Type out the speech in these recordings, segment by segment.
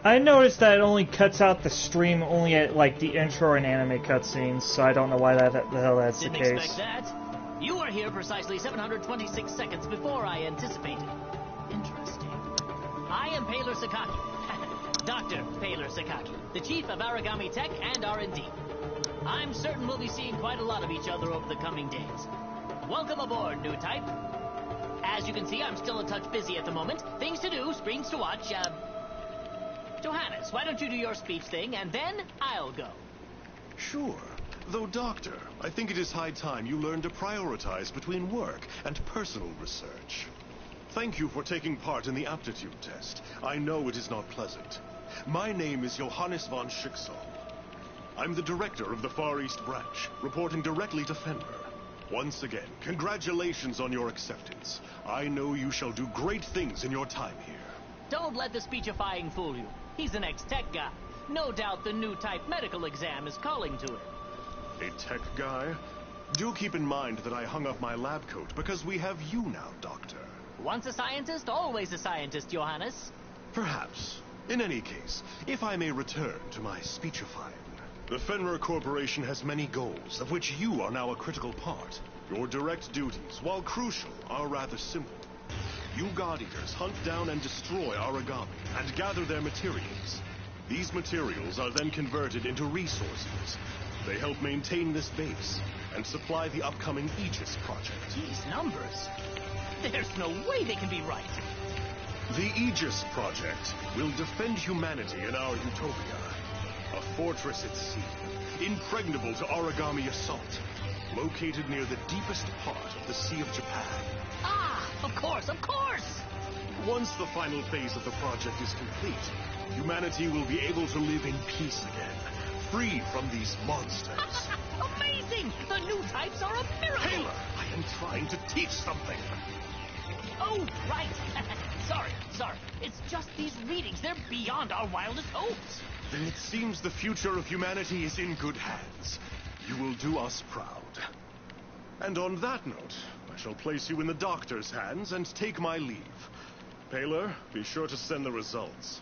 I noticed that it only cuts out the stream only at, like, the intro and anime cutscenes, so I don't know why the hell that's the case. Didn't expect that. You were here precisely 726 seconds before I anticipated. Interesting. I am Paler Sakaki. Dr. Paler Sakaki, the Chief of Aragami Tech and R&D. I'm certain we'll be seeing quite a lot of each other over the coming days. Welcome aboard, new type. As you can see, I'm still a touch busy at the moment. Things to do, screens to watch, Johannes, why don't you do your speech thing, and then I'll go. Sure. Though, Doctor, I think it is high time you learn to prioritize between work and personal research. Thank you for taking part in the aptitude test. I know it is not pleasant. My name is Johannes von Schicksal. I'm the director of the Far East branch, reporting directly to Fenrir. Once again, congratulations on your acceptance. I know you shall do great things in your time here. Don't let the speechifying fool you. He's an ex-tech guy. No doubt the new type medical exam is calling to him. A tech guy? Do keep in mind that I hung up my lab coat because we have you now, Doctor. Once a scientist, always a scientist, Johannes. Perhaps. In any case, if I may return to my speechifying. The Fenrir Corporation has many goals, of which you are now a critical part. Your direct duties, while crucial, are rather simple. You God Eaters hunt down and destroy Aragami, and gather their materials. These materials are then converted into resources. They help maintain this base, and supply the upcoming Aegis project. These numbers... There's no way they can be right. The Aegis project will defend humanity in our utopia. A fortress at sea, impregnable to Aragami assault, located near the deepest part of the Sea of Japan. Ah, of course, of course! Once the final phase of the project is complete, humanity will be able to live in peace again, free from these monsters. Amazing! The new types are a miracle! Taylor, I am trying to teach something. Oh, right. Sorry. It's just these readings. They're beyond our wildest hopes. Then it seems the future of humanity is in good hands. You will do us proud. And on that note, I shall place you in the doctor's hands and take my leave. Paler, be sure to send the results.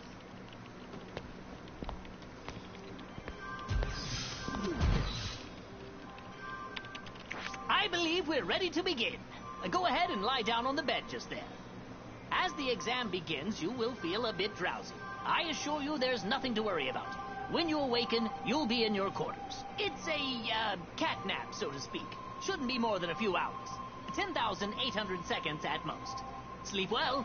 I believe we're ready to begin. Go ahead and lie down on the bed just then. As the exam begins, you will feel a bit drowsy. I assure you there's nothing to worry about. When you awaken, you'll be in your quarters. It's a, cat nap, so to speak. Shouldn't be more than a few hours. 10,800 seconds at most. Sleep well.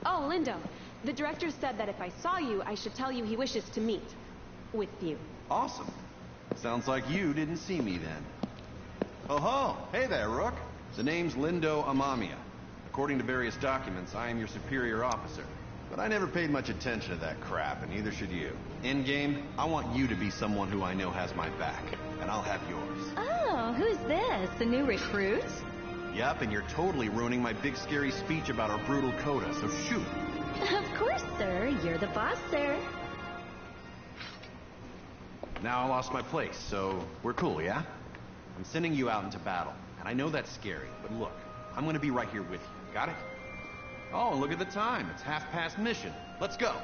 Oh, Lindo. The director said that if I saw you, I should tell you he wishes to meet with you. Awesome. Sounds like you didn't see me then. Oh ho! Hey there, Rook. The name's Lindo Amamiya. According to various documents, I am your superior officer. But I never paid much attention to that crap, and neither should you. In game, I want you to be someone who I know has my back, and I'll have yours. Oh, who's this? A new recruit? Yep, and you're totally ruining my big scary speech about our brutal coda, so shoot. Of course, sir. You're the boss, sir. Now I lost my place, so we're cool, yeah? I'm sending you out into battle, and I know that's scary, but look, I'm gonna be right here with you. Got it? Oh, and look at the time. It's 1/2 mission. Let's go.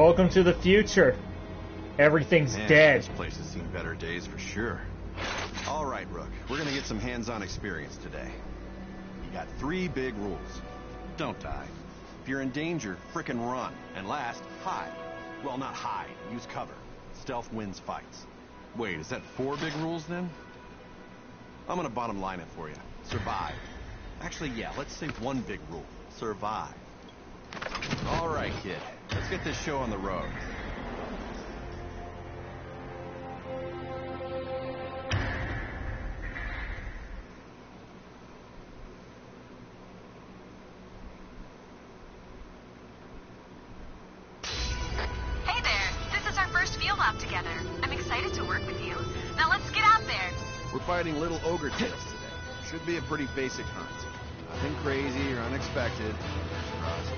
Welcome to the future. Everything's Man, dead. This place has seen better days for sure. All right, Rook. We're gonna get some hands-on experience today. You got 3 big rules. Don't die. If you're in danger, frickin' run. And last, hide. Well, not hide. Use cover. Stealth wins fights. Wait, is that 4 big rules then? I'm gonna bottom line it for you. Survive. Actually, yeah, let's say 1 big rule. Survive. All right, kid. Let's get this show on the road. Hey there, this is our first field op together. I'm excited to work with you. Now let's get out there. We're fighting little ogre tails today. Should be a pretty basic hunt. Nothing crazy or unexpected. Trust me.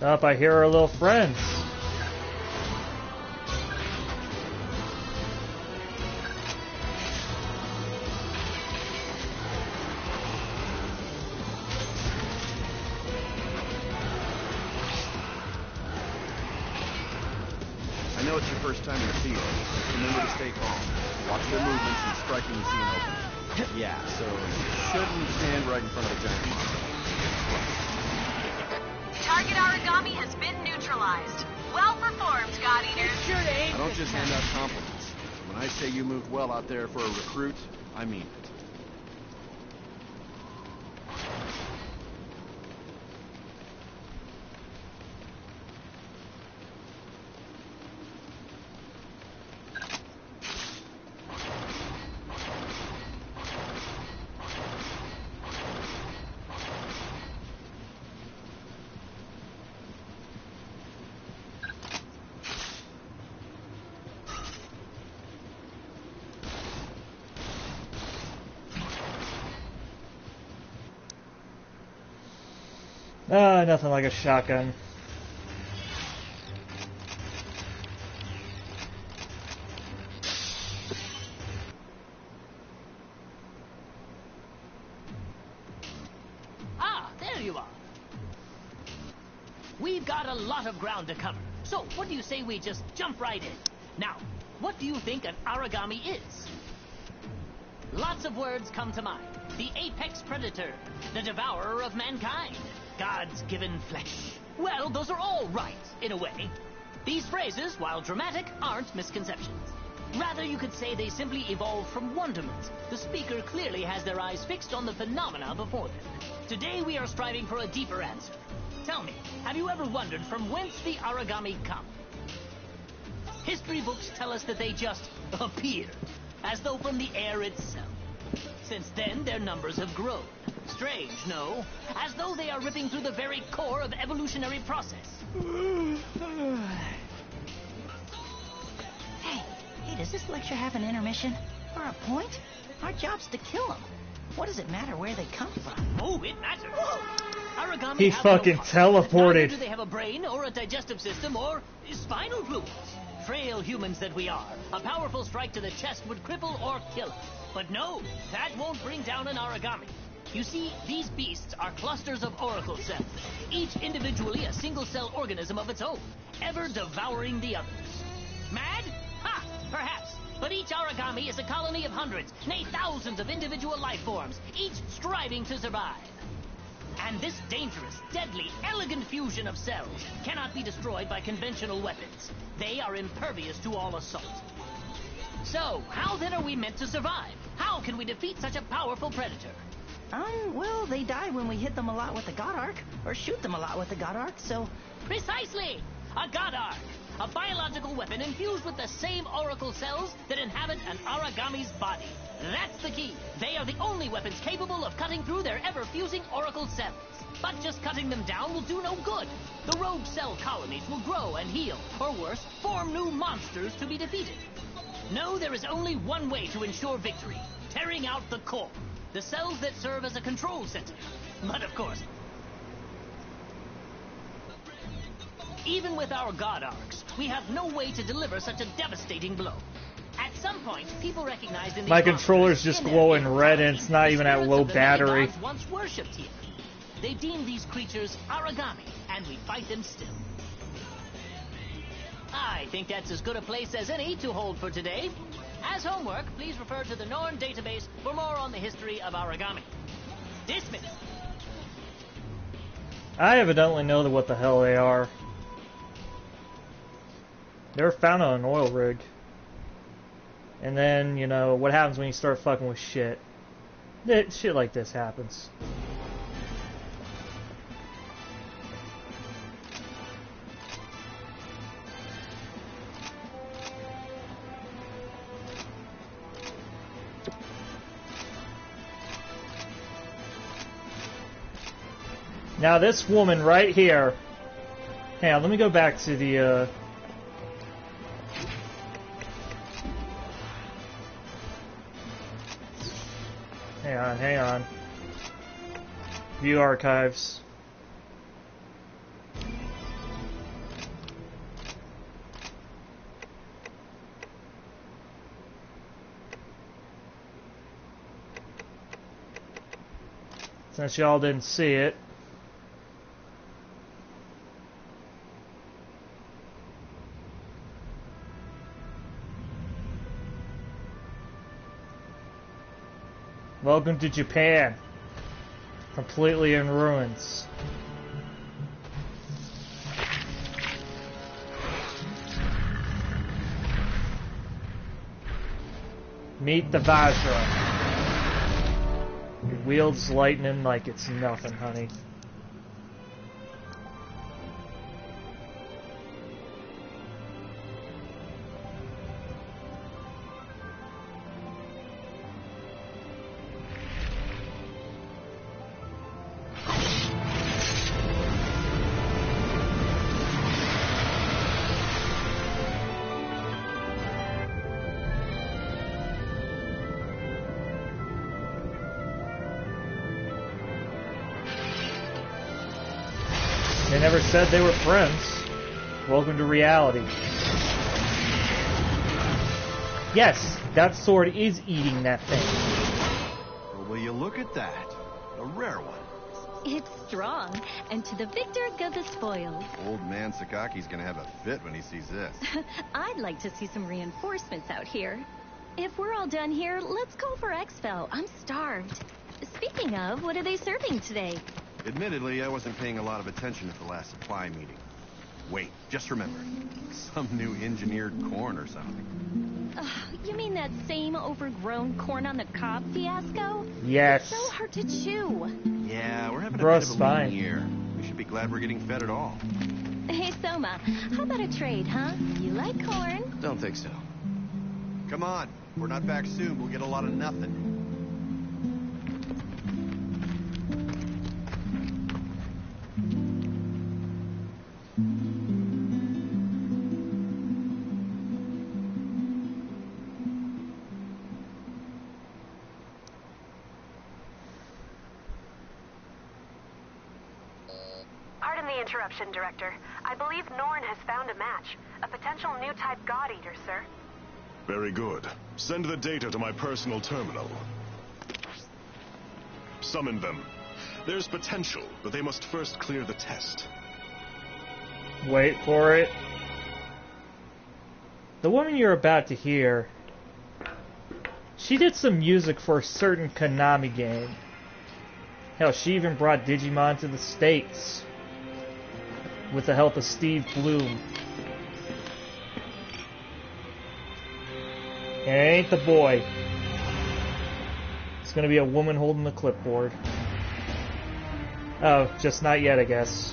Up, I hear our little friends. I know it's your first time in the field. Remember to stay calm. Watch their movements and strike when you see an opening. Yeah, so you shouldn't stand right in front of a giant monster. Target origami has been neutralized. Well performed, God Eater. I don't just hand out compliments. When I say you moved well out there for a recruit, I mean it. Nothing like a shotgun. Ah, there you are. We've got a lot of ground to cover. So, what do you say we just jump right in? Now, what do you think an origami is? Lots of words come to mind. The apex predator, the devourer of mankind, God's given flesh. Well, those are all right, in a way. These phrases, while dramatic, aren't misconceptions. Rather, you could say they simply evolved from wonderment. The speaker clearly has their eyes fixed on the phenomena before them. Today we are striving for a deeper answer. Tell me, have you ever wondered from whence the origami come? History books tell us that they just appeared, as though from the air itself. Since then, their numbers have grown. Strange, no? As though they are ripping through the very core of evolutionary process. Hey, does this lecture have an intermission? Or a point? Our job's to kill them. What does it matter where they come from? Oh, it matters. Origami He have fucking no heart. teleported. Neither do they have a brain, or a digestive system, or spinal fluids. Frail humans that we are, a powerful strike to the chest would cripple or kill us. But no, that won't bring down an origami. You see, these beasts are clusters of oracle cells, each individually a single-cell organism of its own, ever devouring the others. Mad? Ha! Perhaps. But each origami is a colony of hundreds, nay thousands of individual life forms, each striving to survive. And this dangerous, deadly, elegant fusion of cells cannot be destroyed by conventional weapons. They are impervious to all assault. So, how then are we meant to survive? How can we defeat such a powerful predator? Well, they die when we hit them a lot with the God Arc, or shoot them a lot with the God Arc, so... Precisely! A God Arc! A biological weapon infused with the same oracle cells that inhabit an origami's body. That's the key. They are the only weapons capable of cutting through their ever-fusing oracle cells. But just cutting them down will do no good. The rogue cell colonies will grow and heal, or worse, form new monsters to be defeated. No, there is only one way to ensure victory. Tearing out the core. The cells that serve as a control center. But of course, even with our God arcs, we have no way to deliver such a devastating blow. At some point, people recognized in My controller's just glowing red and it's not even at low battery. Once worshipped here. They deem these creatures Aragami, and we fight them still. I think that's as good a place as any to hold for today. As homework, please refer to the Norn database for more on the history of Aragami. Dismissed. I evidently know what the hell they are. They were found on an oil rig. And then, you know, what happens when you start fucking with shit? Shit like this happens. Now this woman right here. Hang on, let me go back to the hang on. View archives. Since y'all didn't see it. Welcome to Japan. Completely in ruins. Meet the Vajra. It wields lightning like it's nothing, honey. They never said they were friends. Welcome to reality. Yes, that sword is eating that thing. Well, will you look at that? A rare one. It's strong, and to the victor go the spoils. Old man Sakaki's gonna have a fit when he sees this. I'd like to see some reinforcements out here. If we're all done here, let's call for Exfil. I'm starved. Speaking of, what are they serving today? Admittedly, I wasn't paying a lot of attention at the last supply meeting. Wait, just remembered. Some new engineered corn or something. You mean that same overgrown corn on the cob fiasco? Yes. It's so hard to chew. Yeah, we're having a Bruh's bit of a fine. lean year. We should be glad we're getting fed at all. Hey, Soma, how about a trade, huh? You like corn? Don't think so. Come on, if we're not back soon, we'll get a lot of nothing. Pardon the interruption, Director. I believe Norn has found a match. A potential new type God Eater, sir. Very good. Send the data to my personal terminal. Summon them. There's potential, but they must first clear the test. Wait for it. The woman you're about to hear, she did some music for a certain Konami game. Hell, she even brought Digimon to the States with the help of Steve Bloom. And it ain't the boy. It's gonna be a woman holding the clipboard. Oh, just not yet, I guess.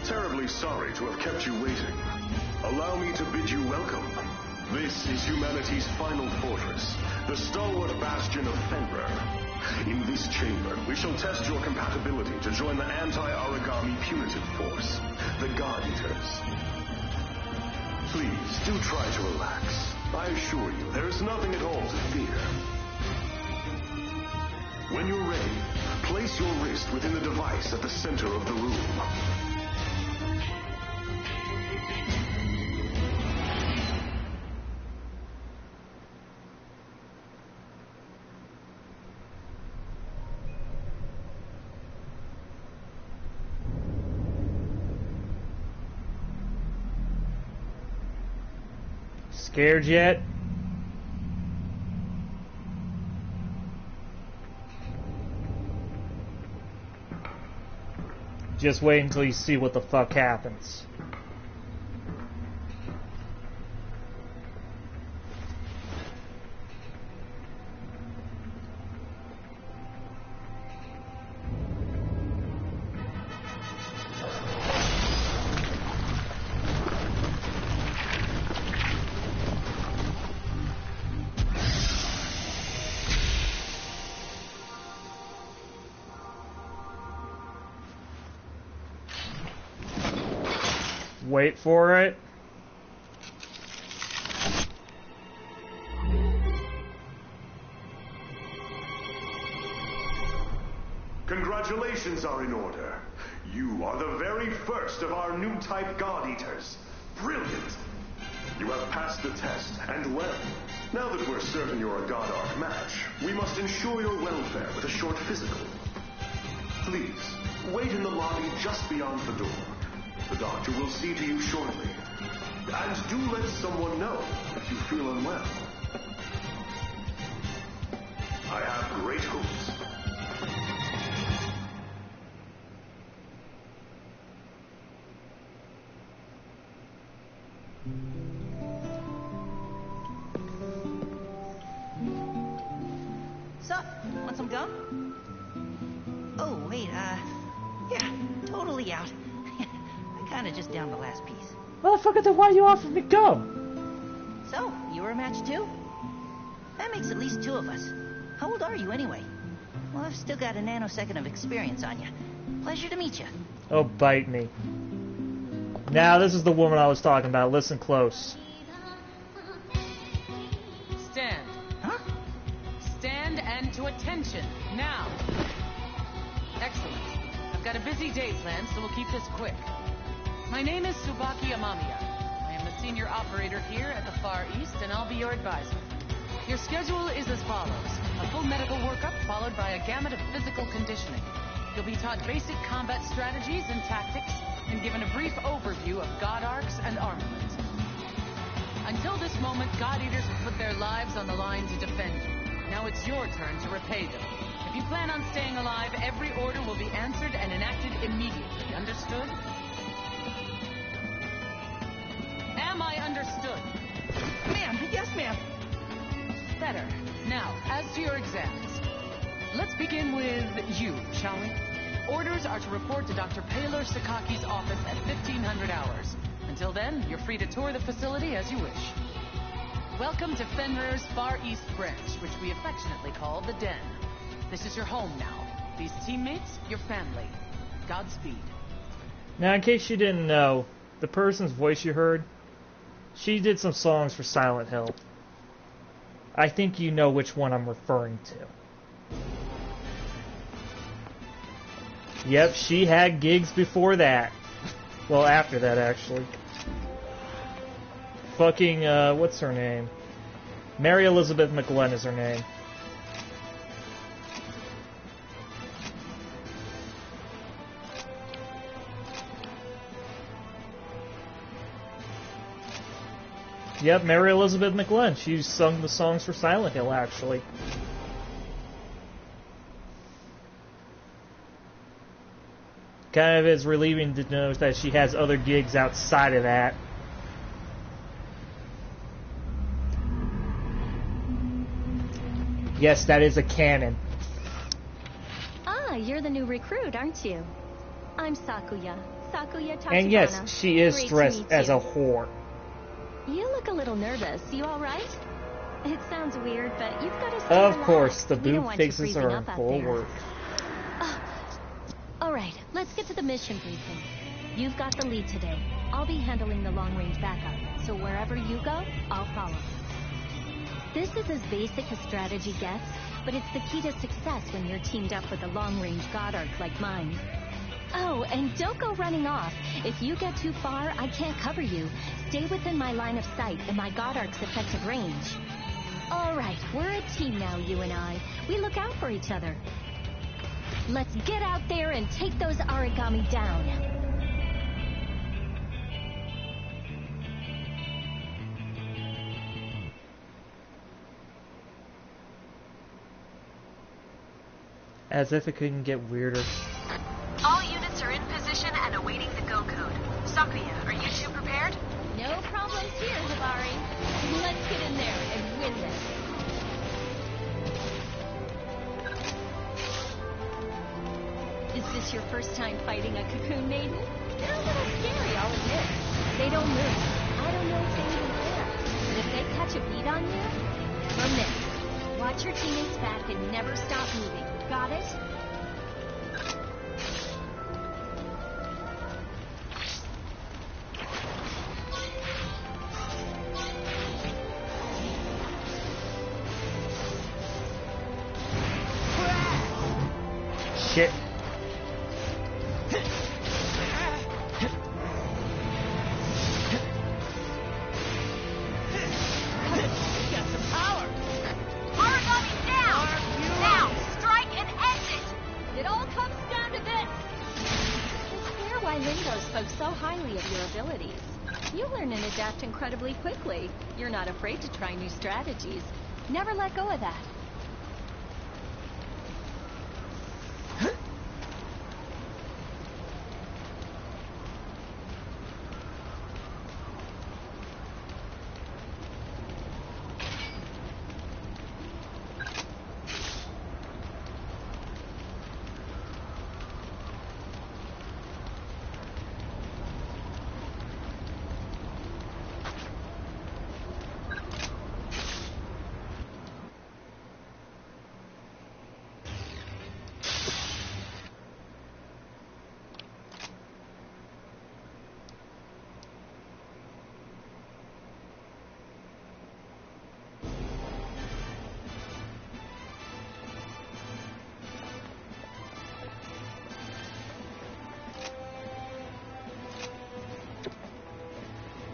Terribly sorry to have kept you waiting. Allow me to bid you welcome. This is humanity's final fortress, the stalwart bastion of Fenrir. In this chamber, we shall test your compatibility to join the anti-Aragami punitive force, the God Eaters. Please, do try to relax. I assure you, there is nothing at all to fear. When you're ready, place your wrist within the device at the center of the room. Scared yet? Just wait until you see what the fuck happens. Wait for it. Congratulations are in order. You are the very first of our new type God Eaters. Brilliant! You have passed the test, and well. Now that we're certain you're a God Arc match, we must ensure your welfare with a short physical. Please, wait in the lobby just beyond the door. The doctor will see to you shortly. And do let someone know if you feel unwell. I have great hopes. Sup? Want some gum? Oh, wait, yeah, totally out. I kinda just downed the last piece. Motherfucker, then why you offered me gum? So, you were a match too? That makes at least two of us. How old are you anyway? Well, I've still got a nanosecond of experience on you. Pleasure to meet you. Oh, bite me. Now, this is the woman I was talking about. Listen close. Stand. Huh? Stand and to attention, now. Excellent. I've got a busy day planned, so we'll keep this quick. My name is Tsubaki Amamiya. I am the senior operator here at the Far East, and I'll be your advisor. Your schedule is as follows. A full medical workup, followed by a gamut of physical conditioning. You'll be taught basic combat strategies and tactics, and given a brief overview of God Arcs and armament. Until this moment, God Eaters have put their lives on the line to defend you. Now it's your turn to repay them. If you plan on staying alive, every order will be answered and enacted immediately. Understood? Am I understood? Ma'am, yes, ma'am. Better. Now, as to your exams. Let's begin with you, shall we? Orders are to report to Dr. Paler Sakaki's office at 1500 hours. Until then, you're free to tour the facility as you wish. Welcome to Fenrir's Far East branch, which we affectionately call the Den. This is your home now. These teammates, your family. Godspeed. Now, in case you didn't know, the person's voice you heard, she did some songs for Silent Hill. I think you know which one I'm referring to. Yep, she had gigs before that. Well, after that, actually. Fucking, what's her name? Mary Elizabeth McGlynn is her name. Yep, Mary Elizabeth McGlynn. She sung the songs for Silent Hill, actually. Kind of is relieving to know that she has other gigs outside of that. Yes, that is a canon. Ah, you're the new recruit, aren't you? I'm Sakuya. Sakuya Tachibana. And yes, she is Great to dressed meet as you. a whore. You look a little nervous. You all right? It sounds weird, but you've got to stay Of relaxed. course, the We don't boob want you faces freezing are up out full there. work. Alright, let's get to the mission briefing. You've got the lead today. I'll be handling the long-range backup, so wherever you go, I'll follow. This is as basic a strategy gets, but it's the key to success when you're teamed up with a long-range Goddards like mine. Oh, and don't go running off. If you get too far, I can't cover you. Stay within my line of sight and my Goddards' effective range. Alright, we're a team now, you and I. We look out for each other. Let's get out there and take those origami down. As if it couldn't get weirder. All units are in position and awaiting the go code. Sophia, are you two prepared? No problems here, Jabari. Let's get in there and win this. Is this your first time fighting a cocoon maiden? They're a little scary, I'll admit. They don't move. I don't know if they even care. But if they catch a beat on you, from this, watch your teammates back and never stop moving. Got it? Shit. Got some power. Origami down! Now, strike and end it! It all comes down to this. It's clear why Lindo spoke so highly of your abilities. You learn and adapt incredibly quickly. You're not afraid to try new strategies. Never let go of that.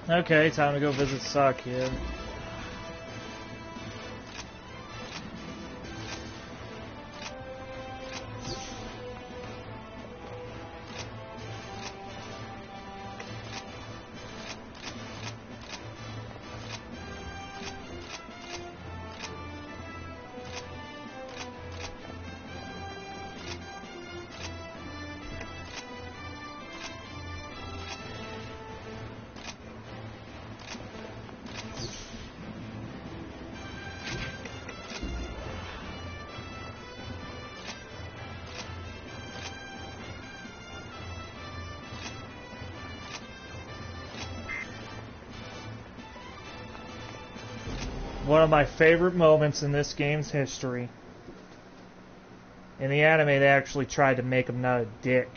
Okay, time to go visit Sakya. One of my favorite moments in this game's history. In the anime, they actually tried to make him not a dick.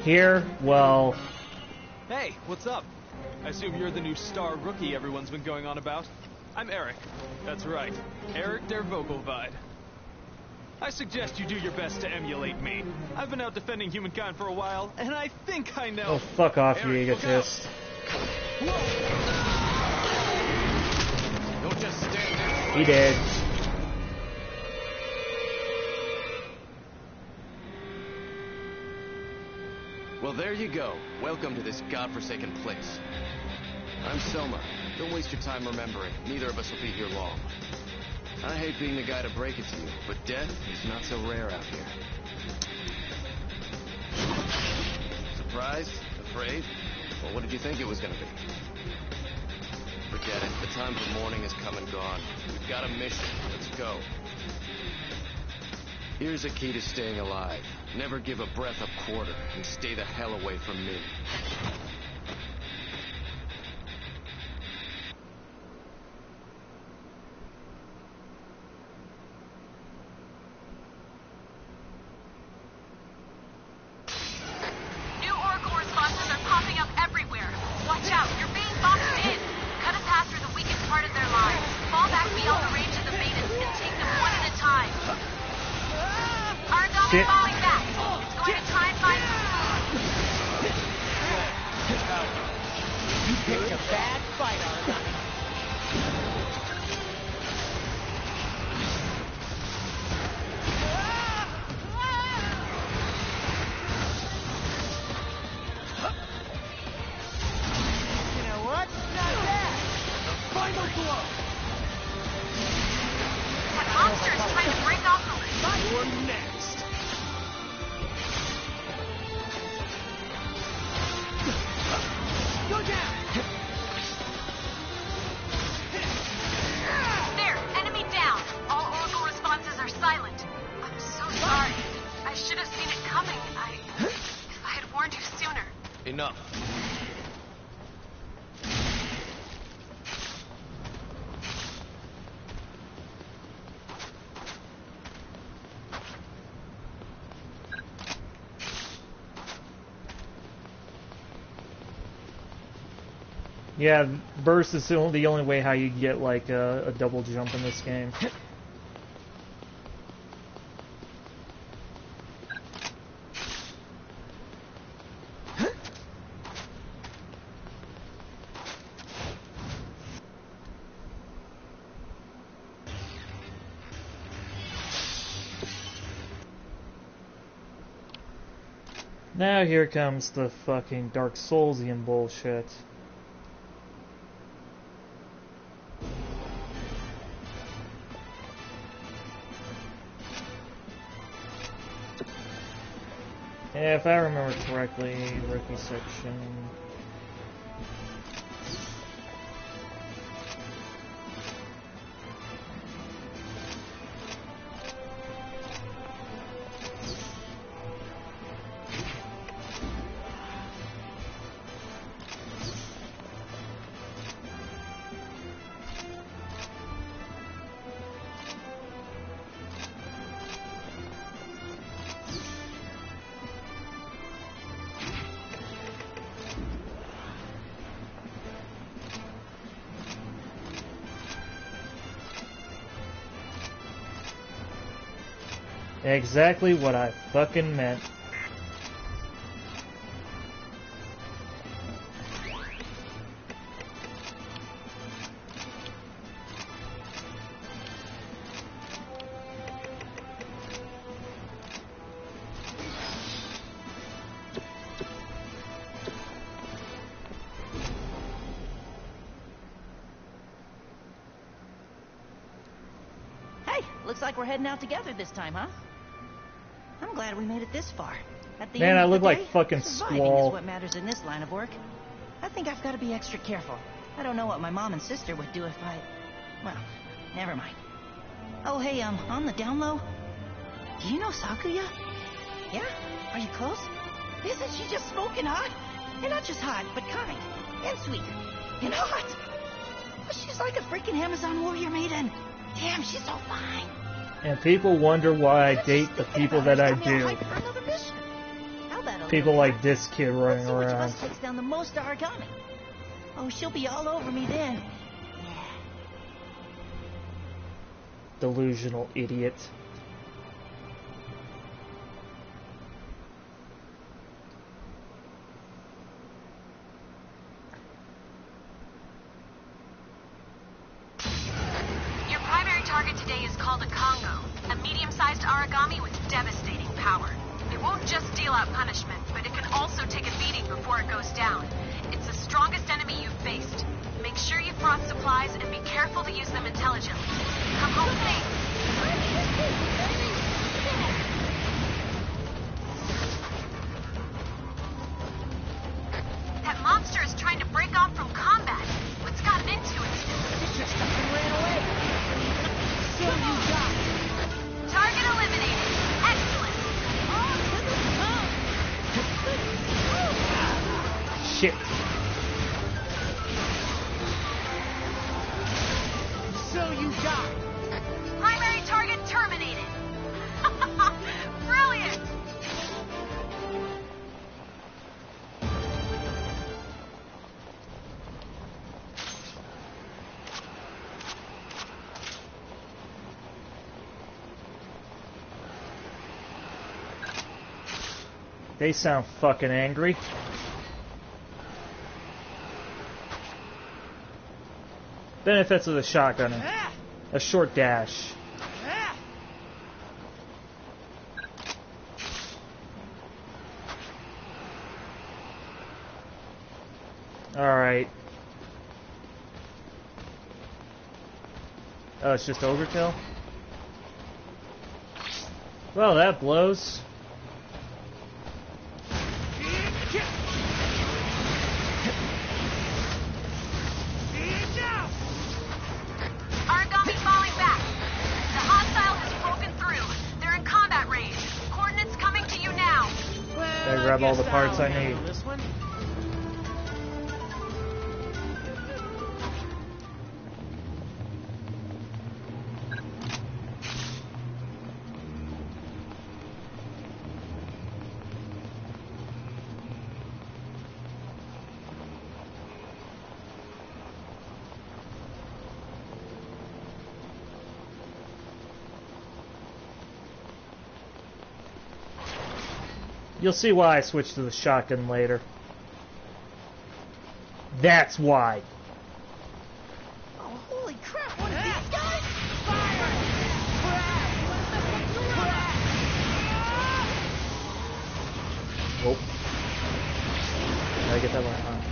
Here, well... Hey, what's up? I assume you're the new star rookie everyone's been going on about? I'm Eric. That's right, Eric der Vogelweide. I suggest you do your best to emulate me. I've been out defending humankind for a while, and I think I know... Oh, fuck off, you Eric, look out. egotist. Don't just stand there. He did. Well, there you go. Welcome to this godforsaken place. I'm Soma. Don't waste your time remembering. Neither of us will be here long. I hate being the guy to break it to you, but death is not so rare out here. Surprised? Afraid? Well, what did you think it was gonna be? Forget it. The time for mourning has come and gone. We've got a mission. Let's go. Here's a key to staying alive. Never give a breath a quarter, and stay the hell away from me. shit. falling back. It's going to try and find You picked a bad fight, Aragami. You know what? Not bad. The final blow. that monster is trying to break off the leash. You're next. Go down. There, enemy down. All Oracle responses are silent. I'm so sorry. I should have seen it coming. If I had warned you sooner. Enough. Yeah, burst is the only way how you get like a double jump in this game. Now here comes the fucking Dark Soulsian bullshit. Yeah, if I remember correctly, rookie section. Exactly what I fucking meant. Hey, looks like we're heading out together this time, huh? I'm glad we made it this far. At the Man, end I of look the like day, fucking surviving Squall. is what matters in this line of work. I think I've got to be extra careful. I don't know what my mom and sister would do if I... Well, never mind. Oh, hey, on the down low, do you know Sakuya? Yeah? Are you close? Isn't she just smoking hot? And not just hot, but kind. And sweet. And hot. She's like a freaking Amazon warrior maiden. Damn, she's so fine. And people wonder why I date the people that I do. People like this kid running Let's see which of around. us takes down the most Aragami. Oh, she'll be all over me then. Delusional idiot. Your primary target today is called a Congo, a medium-sized Aragami with devastating power. It won't just deal out punishment, but it can also take a beating before it goes down. It's the strongest enemy you've faced. Make sure you've brought supplies and be careful to use them intelligently. Come home safe. That monster is trying to break off from combat. What's gotten into it? It's just up and ran away. So you got it. Target eliminated. Excellent. Shit. So you got it. Primary target terminated. Brilliant. They sound fucking angry. Benefits of the shotgun. A short dash. Alright. Oh, it's just overkill? Well, that blows. Aragami falling back. The hostile has broken through. They're in combat range. Coordinates coming to you now. Gotta grab all the parts I need. This one? You'll see why I switched to the shotgun later. That's why. Oh, holy crap, what are these guys? Whoa. Gotta get that one on.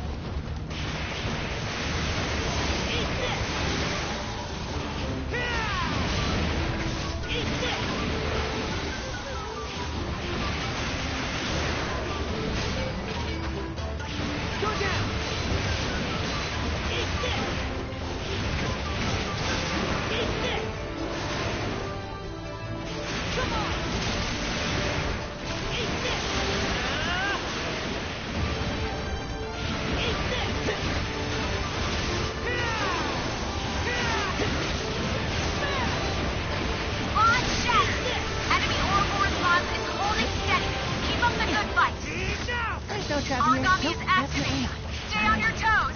Aragami is activating. Stay on your toes.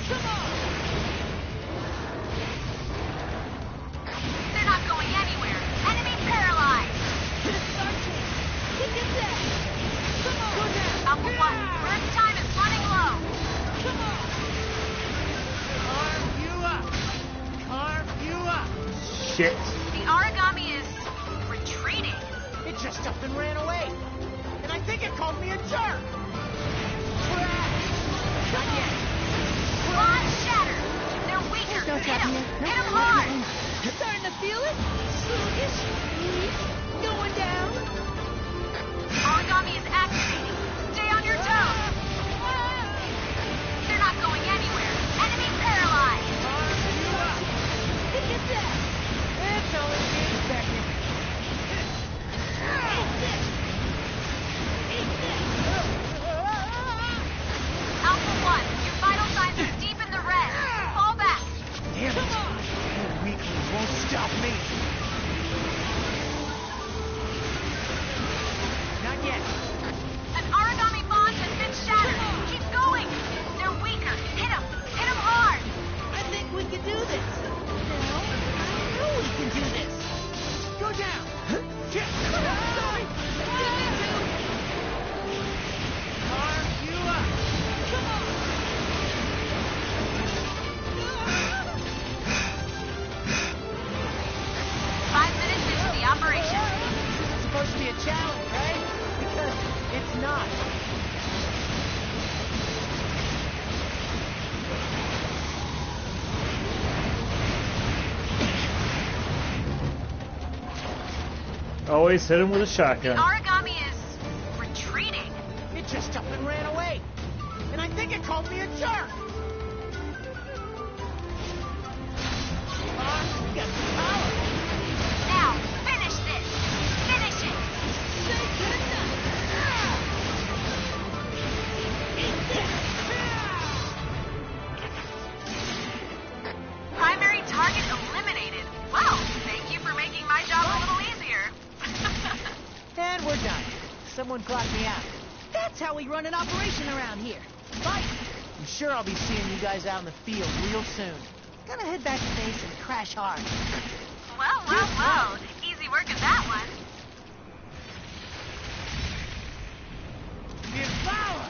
They're not going anywhere. Enemy paralyzed. Alpha 1, burst time is running low. Carve you up! Shit. The Aragami is retreating. It just up and ran away. And I think it called me a jerk. Not yet. Quad shatter. They're weaker. Hit them hard. Starting to feel it? Sluggish, weak, going down. Aragami is activating. Stay on your toes. They're not going anywhere. Enemy paralyzed. Get that. It's only to be expected. Alpha 1, your vital signs are deep in the red. Fall back. Damn it. You weaklings won't stop me. Not yet. An Aragami bond has been shattered. Keep going. They're weaker. Hit them. Hit them hard. I think we can do this. No, I know we can do this. Go down. Sorry. Carve you up. Come on. 5 minutes into the operation. It's supposed to be a challenge, right? Because it's not. Always hit him with a The shotgun. Aragami is retreating. It just up and ran away. And I think it called me a jerk. We got some power. Now, finish this. Finish it. Primary target eliminated. Well, thank you for making my job a little easier. And we're done. Someone clocked me out. That's how we run an operation around here. Fight. I'm sure I'll be seeing you guys out in the field real soon. Gonna head back to base and crash hard. Well. Easy work at that one. Devour!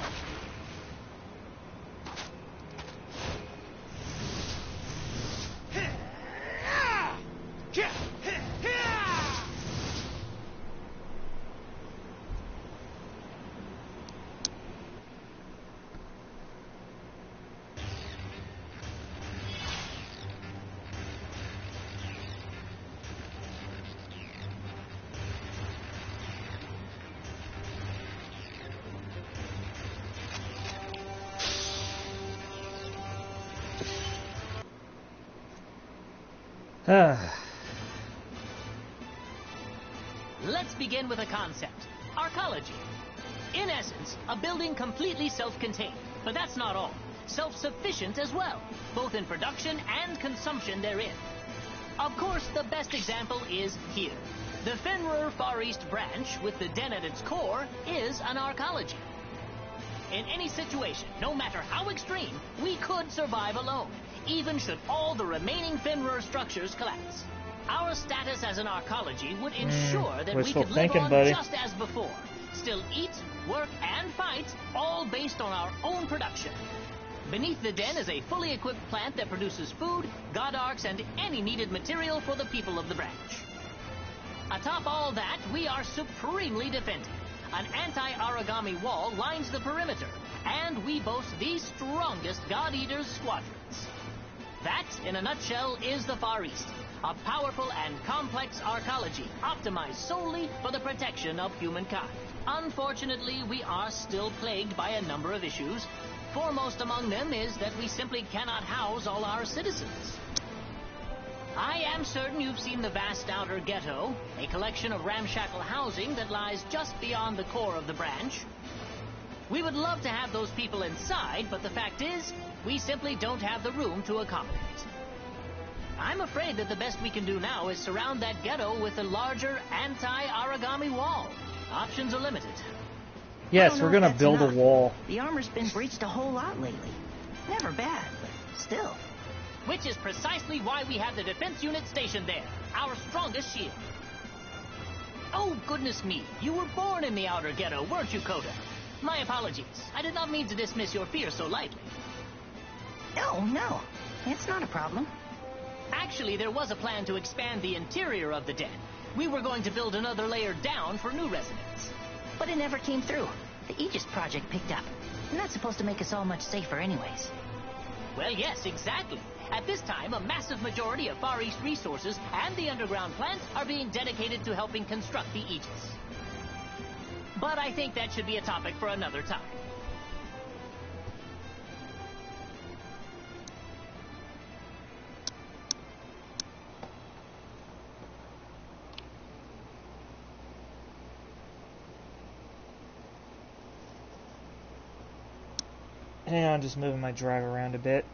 Let's begin with a concept. Arcology. In essence, a building completely self-contained. But that's not all. Self-sufficient as well, both in production and consumption therein. Of course, the best example is here. The Fenrir Far East branch, with the den at its core, is an arcology. In any situation, no matter how extreme, we could survive alone, even should all the remaining Fenrir structures collapse. Our status as an arcology would ensure that we could live on just as before. Still eat, work, and fight, all based on our own production. Beneath the den is a fully equipped plant that produces food, god arcs, and any needed material for the people of the branch. Atop all that, we are supremely defended. An anti-origami wall lines the perimeter, and we boast the strongest God Eaters squadrons. That, in a nutshell, is the Far East. A powerful and complex arcology, optimized solely for the protection of humankind. Unfortunately, we are still plagued by a number of issues. Foremost among them is that we simply cannot house all our citizens. I am certain you've seen the vast outer ghetto, a collection of ramshackle housing that lies just beyond the core of the branch. We would love to have those people inside, but the fact is, we simply don't have the room to accommodate. I'm afraid that the best we can do now is surround that ghetto with a larger anti-origami wall. Options are limited. Yes, we're gonna build a wall. The armor's been breached a whole lot lately. Never bad, but still. Which is precisely why we have the defense unit stationed there, our strongest shield. Oh, goodness me, you were born in the outer ghetto, weren't you, Coda? My apologies. I did not mean to dismiss your fear so lightly. No, it's not a problem. Actually, there was a plan to expand the interior of the den. We were going to build another layer down for new residents. But it never came through. The Aegis project picked up. And that's supposed to make us all much safer anyways. Well, yes, exactly. At this time, a massive majority of Far East resources and the underground plant are being dedicated to helping construct the Aegis. But I think that should be a topic for another time. Hang on, just moving my drive around a bit.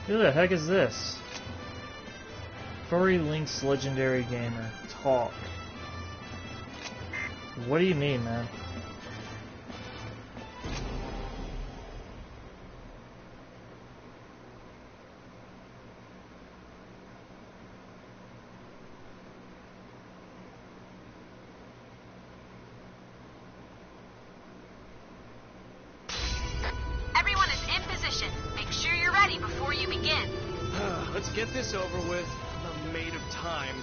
Who the heck is this? Furry Link's legendary gamer. Talk. What do you mean, man? Everyone is in position. Make sure you're ready before you begin. Let's get this over with. I'm a maid of time.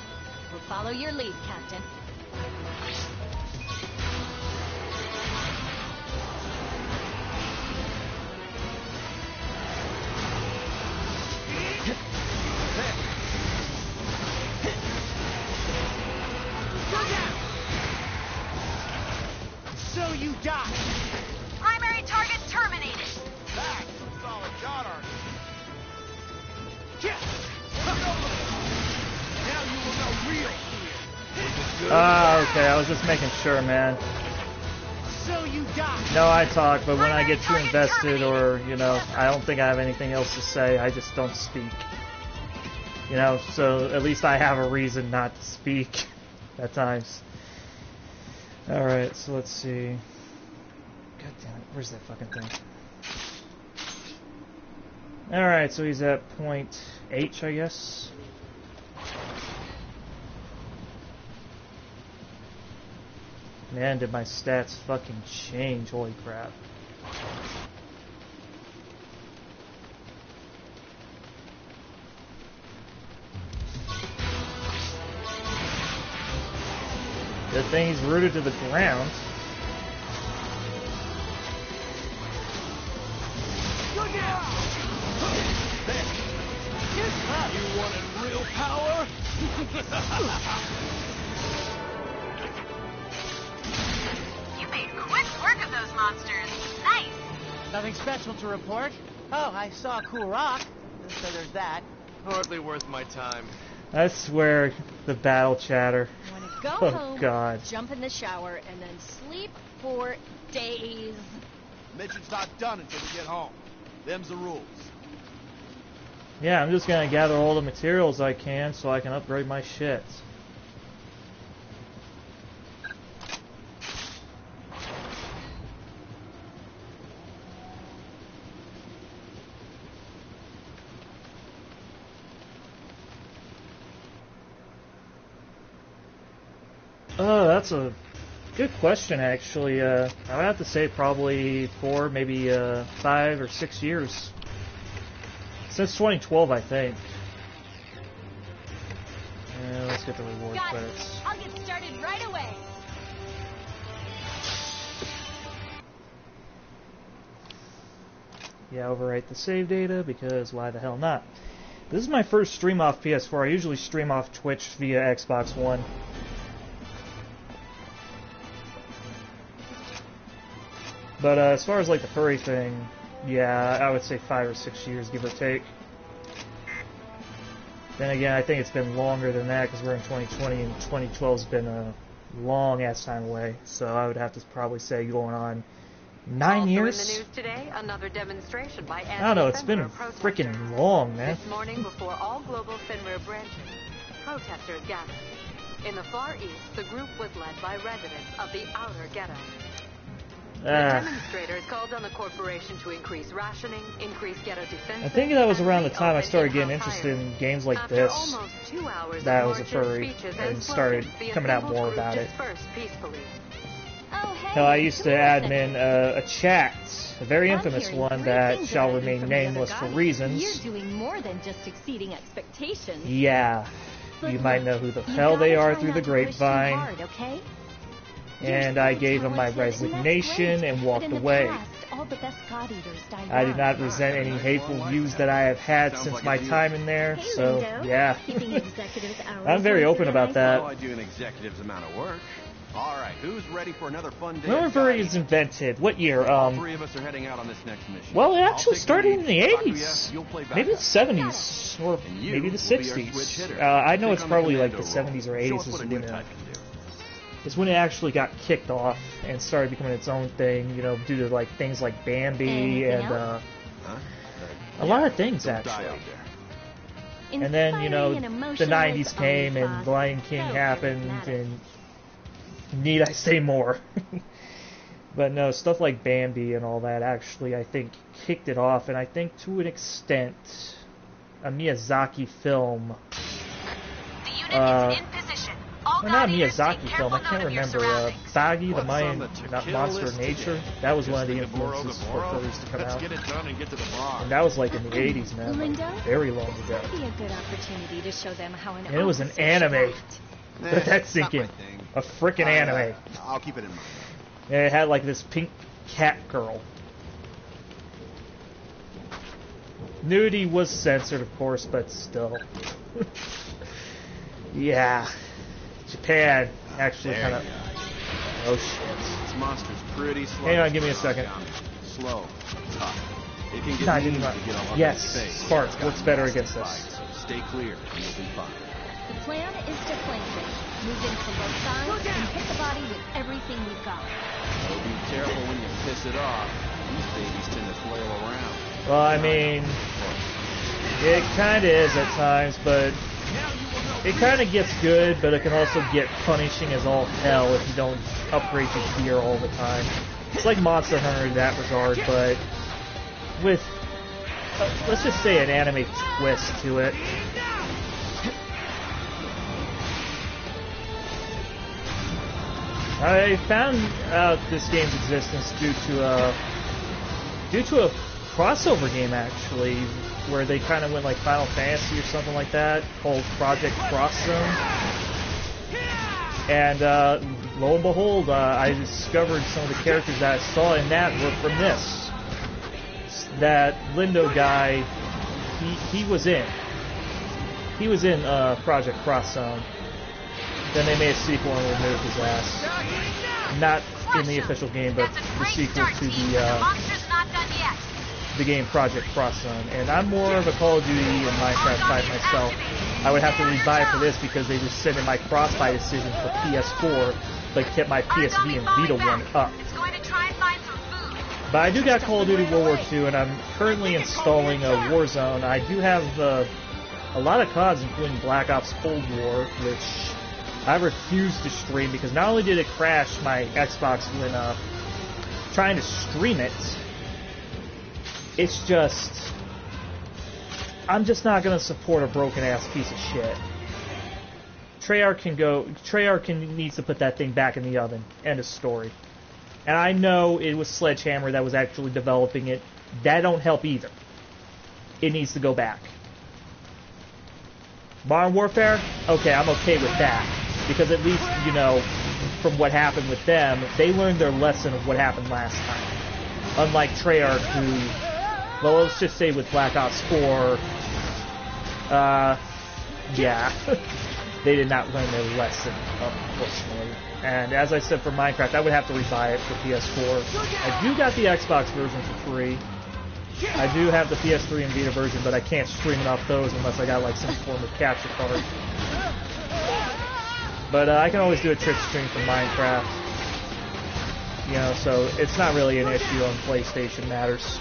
We'll follow your lead, Captain. die! Primary target terminated. That's some solid shot, aren't you? Now you will know real fear. Ah, okay, I was just making sure, man. So you die. No, I talk, but when I get too invested or, you know, I don't think I have anything else to say, I just don't speak. You know, so at least I have a reason not to speak at times. Alright, so let's see. God damn it, where's that fucking thing? Alright, so he's at point H, I guess. Man, did my stats fucking change, holy crap. Good thing he's rooted to the ground. Look out! You wanted real power? You made quick work of those monsters. Nice. Nothing special to report. Oh, I saw a cool rock. So there's that. Hardly worth my time. I swear, the battle chatter. Want to go Oh, home, God. jump in the shower, and then sleep for days. Mission's not done until we get home. Them's the rules. Yeah, I'm just gonna gather all the materials I can so I can upgrade my shit. Oh, that's a good question, actually. I would have to say probably 4, maybe 5 or 6 years. Since 2012, I think. Let's get the reward Got it. credits. I'll get started right away. Yeah, overwrite the save data, because why the hell not? This is my first stream off PS4. I usually stream off Twitch via Xbox One. But as far as like the furry thing, yeah, I would say 5 or 6 years, give or take. Then again, I think it's been longer than that because we're in 2020 and 2012's been a long ass time away. So I would have to probably say going on 9 years. Also in the news today, another demonstration by I don't know, it's been anti-Fenrir freaking long, man. This morning, before all global Fenrir branches, protesters gathered. In the Far East, the group was led by residents of the outer ghetto. The demonstrators called on the corporation to increase rationing, increase ghetto defense. I think that was around the time I started getting interested in games like After this. almost 2 hours That I of was a marches, furry speeches, and started slogans, the coming out assembled more group about it. dispersed peacefully. Oh, hey. Hell, I used to who is admin that? a chat, a very I'm infamous hearing one great that things shall about you remain from the other nameless for guys. reasons. You're doing more than just exceeding expectations. Yeah, But you might know look, who the you hell they gotta are try through the not to push too grapevine. hard, okay? And You're I so gave him my talented, and that's resignation great. and walked But in the away. past, all the best God eaters died I did young. not resent any hateful views that I have had Sounds since like my a deal. time in there, Hey, so Lindo. yeah. Keeping executives' hours I'm very once open in a about nice that. Oh, I do an executive's amount of work. All right, who's ready for another fun day? When were of furries diving? invented? What year? All 3 of us are heading out on this next mission. Well, it I'll actually take started lead. in the Bakuya, 80s. you'll play Maybe the backup. 70s, or And you maybe the will be our switch 60s. hitter. I know Take it's on the probably like the commando 70s or role. Show 80s us is what a when, good type can do. is when it actually got kicked off and started becoming its own thing, you know, due to like things like Bambi Anything and else? Huh? a lot of things Don't die actually. out there. And then, you know, Inspiring and the emotional 90s is came always and fun. Lion King So happened, charismatic. and need I say more? But no, stuff like Bambi and all that actually, I think, kicked it off, and I think to an extent, a Miyazaki film, The unit is in position. All well, not God eaters, take Miyazaki careful film, I can't note of your remember, surroundings. Baggy, the What's Mayan on the to kill Monster of list Nature, today? that was one of the Just the Gaboro influences for Gaboro? furries to come Let's out. get it done and get to the bar. And that was like in the 80s, man, like, Lindo? very long ago. That'd be a good opportunity to show them how an And it was an officer anime. should act. Let that sink it's not in. my thing. A frickin' anime. I'll keep it in mind. And it had like this pink cat girl. Nudity was censored, of course, but still. Yeah. Japan actually There kind of. you go. Oh shit. It's monster's pretty slow. Hang on, give me a second. Slow, tough. It can get No, I mean didn't if you get all up in yes, its face. Spark It's got works better nasty against this. bites, so stay clear and you'll be fine. The plan is to flank them, move in from both sides, and hit the body with everything we've got. So be careful when you piss it off. These babies tend to flail around. Well, I mean, it kind of is at times, but it kind of gets good, but it can also get punishing as all hell if you don't upgrade your gear all the time. It's like Monster Hunter in that regard, but with, let's just say, an anime twist to it. I found out this game's existence due to a crossover game, actually, where they kind of went like Final Fantasy or something like that, called Project Cross Zone. And lo and behold, I discovered some of the characters that I saw in that were from this. That Lindo guy, he was in Project Cross Zone. Then they made a sequel and removed his ass. Not in the official game, but the sequel to the game Project Cross Zone. And I'm more of a Call of Duty and Minecraft type myself. I would have to rebuy for this because they rescinded my cross-buy decision for PS4, but kept my PSV and Vita one up. But I do got Call of Duty World War II, and I'm currently installing Warzone. I do have a lot of CODs, including Black Ops Cold War, which I refuse to stream because not only did it crash my Xbox when trying to stream it, it's just, I'm just not going to support a broken ass piece of shit. Treyarch needs to put that thing back in the oven. End of story. And I know it was Sledgehammer that was actually developing it. That don't help either. It needs to go back. Modern Warfare? Okay, I'm okay with that. Because at least, you know, from what happened with them, they learned their lesson of what happened last time. Unlike Treyarch, who, well, let's just say with Black Ops 4, yeah, they did not learn their lesson, unfortunately. And as I said for Minecraft, I would have to rebuy it for PS4. I do got the Xbox version for free. I do have the PS3 and Vita version, but I can't stream it off those unless I got like some form of capture card. But I can always do a Twitch stream from Minecraft. You know, so it's not really an issue on PlayStation matters.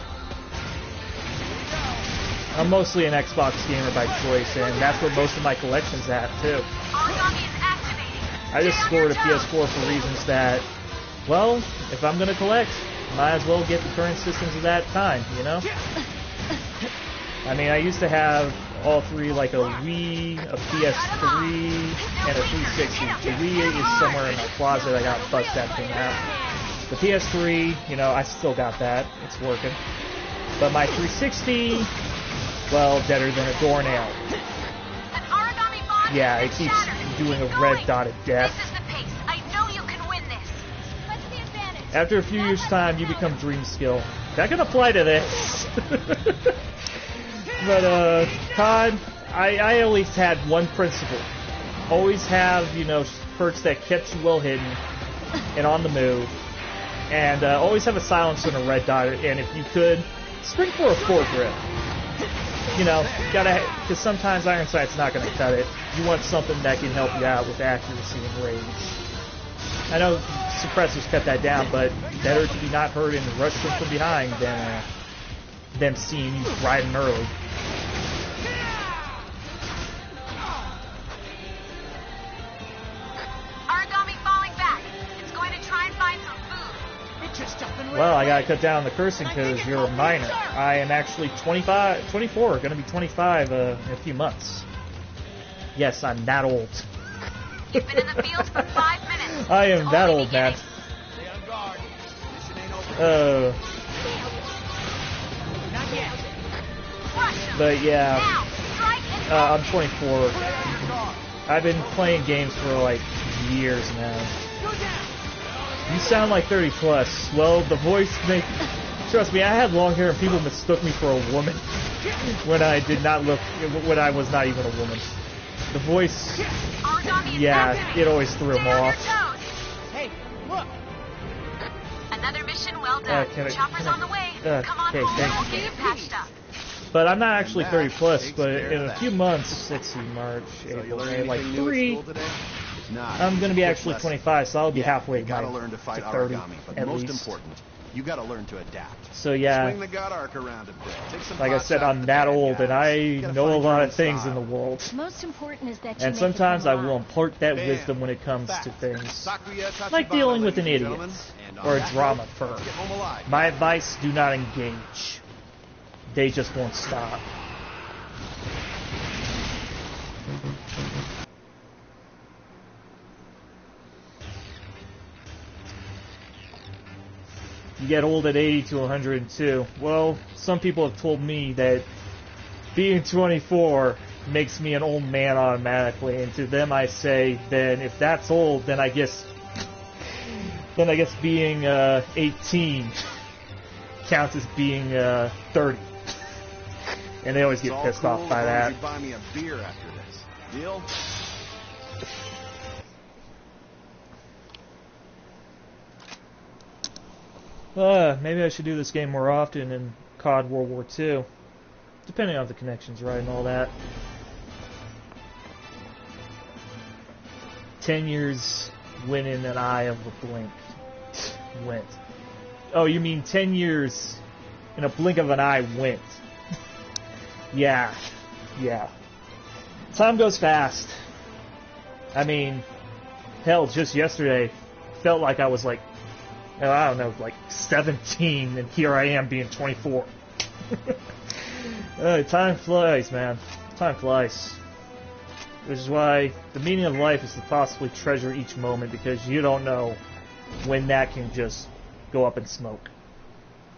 I'm mostly an Xbox gamer by choice, and that's where most of my collection's at, too. I just scored a PS4 for reasons that, well, if I'm going to collect, might as well get the current systems of that time, you know? I mean, I used to have all three, like a Wii, a PS3, and a 360. The Wii is somewhere in my closet. I gotta bust that thing out. The PS3, you know, I still got that. It's working. But my 360, well, deader than a doornail. Yeah, it keeps doing a red dotted death. After a few years' time, you become Dream Skill. That can apply to this. But, COD, I always had one principle. Always have, you know, perks that kept you well hidden and on the move. And always have a silencer and a red dot. And if you could, spring for a foregrip. You know, gotta, because sometimes Iron Sight's not going to cut it. You want something that can help you out with accuracy and range. I know suppressors cut that down, but better to be not heard and rush them from behind than them seeing you riding early. Origami falling back. It's going to try and find some food. Well, I gotta cut down on the cursing because you're a minor. I am actually 24, gonna be 25 in a few months. Yes, I'm that old. You've been in the field for 5 minutes. I am that old, man. But yeah, I'm 24. I've been playing games for like years now. You sound like 30 plus. Well, the voice make. Trust me, I had long hair and people mistook me for a woman when I did not look. When I was not even a woman. The voice. Yeah, it always threw them off. Hey, look! Another mission well done. Chopper's on the way. Come on okay, home, thanks. we'll get you patched up. But I'm not actually 30 plus, but in a few months, let's see, March, April, May, like 3, I'm going to be actually 25, so I'll be halfway to learn to fight 30, origami, but at most least. important, you gotta learn to adapt. So yeah, Swing the gut arc around a bit. Take some like I pot said, shots I'm at that the bad old, and guys. I You gotta know a find your lot own of things in style. the world. Most important is that you And make it sometimes come I will alive. impart that Bam. wisdom when it comes to Fact. things Sakuya Tachibana, like dealing with an ladies idiot and gentlemen. And on or a that drama note, firm. let's get home alive. My advice, do not engage. They just won't stop. You get old at 80 to 102. Well, some people have told me that being 24 makes me an old man automatically, and to them I say, then if that's old, then I guess being 18 counts as being 30. And they always get It's all pissed cool off by as long that. as you buy me a beer after this. Deal? Maybe I should do this game more often in COD World War II. Depending on if the connection's right and all that. 10 years went in an eye of a blink. Went. Oh, you mean 10 years in a blink of an eye went. Yeah. Yeah. Time goes fast. I mean, hell, just yesterday, felt like I was like, I don't know, like 17, and here I am being 24. Time flies, man. Time flies. Which is why the meaning of life is to possibly treasure each moment, because you don't know when that can just go up in smoke.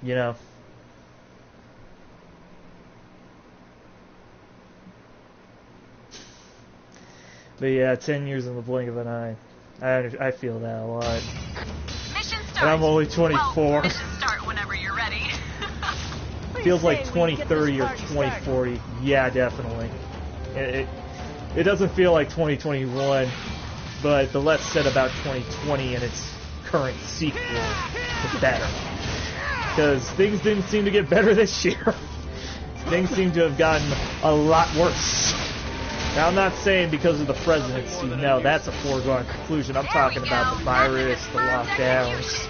You know? But yeah, 10 years in the blink of an eye. I feel that a lot. Mission start. And I'm only 24. Well, mission start whenever you're ready. Feels like 2030 or 2040. Yeah, definitely. It doesn't feel like 2021, but the less said about 2020 and its current sequel, the better. Because things didn't seem to get better this year. Things seem to have gotten a lot worse. Now, I'm not saying because of the presidency. No, that's a foregone conclusion. I'm talking about the virus, the lockdowns.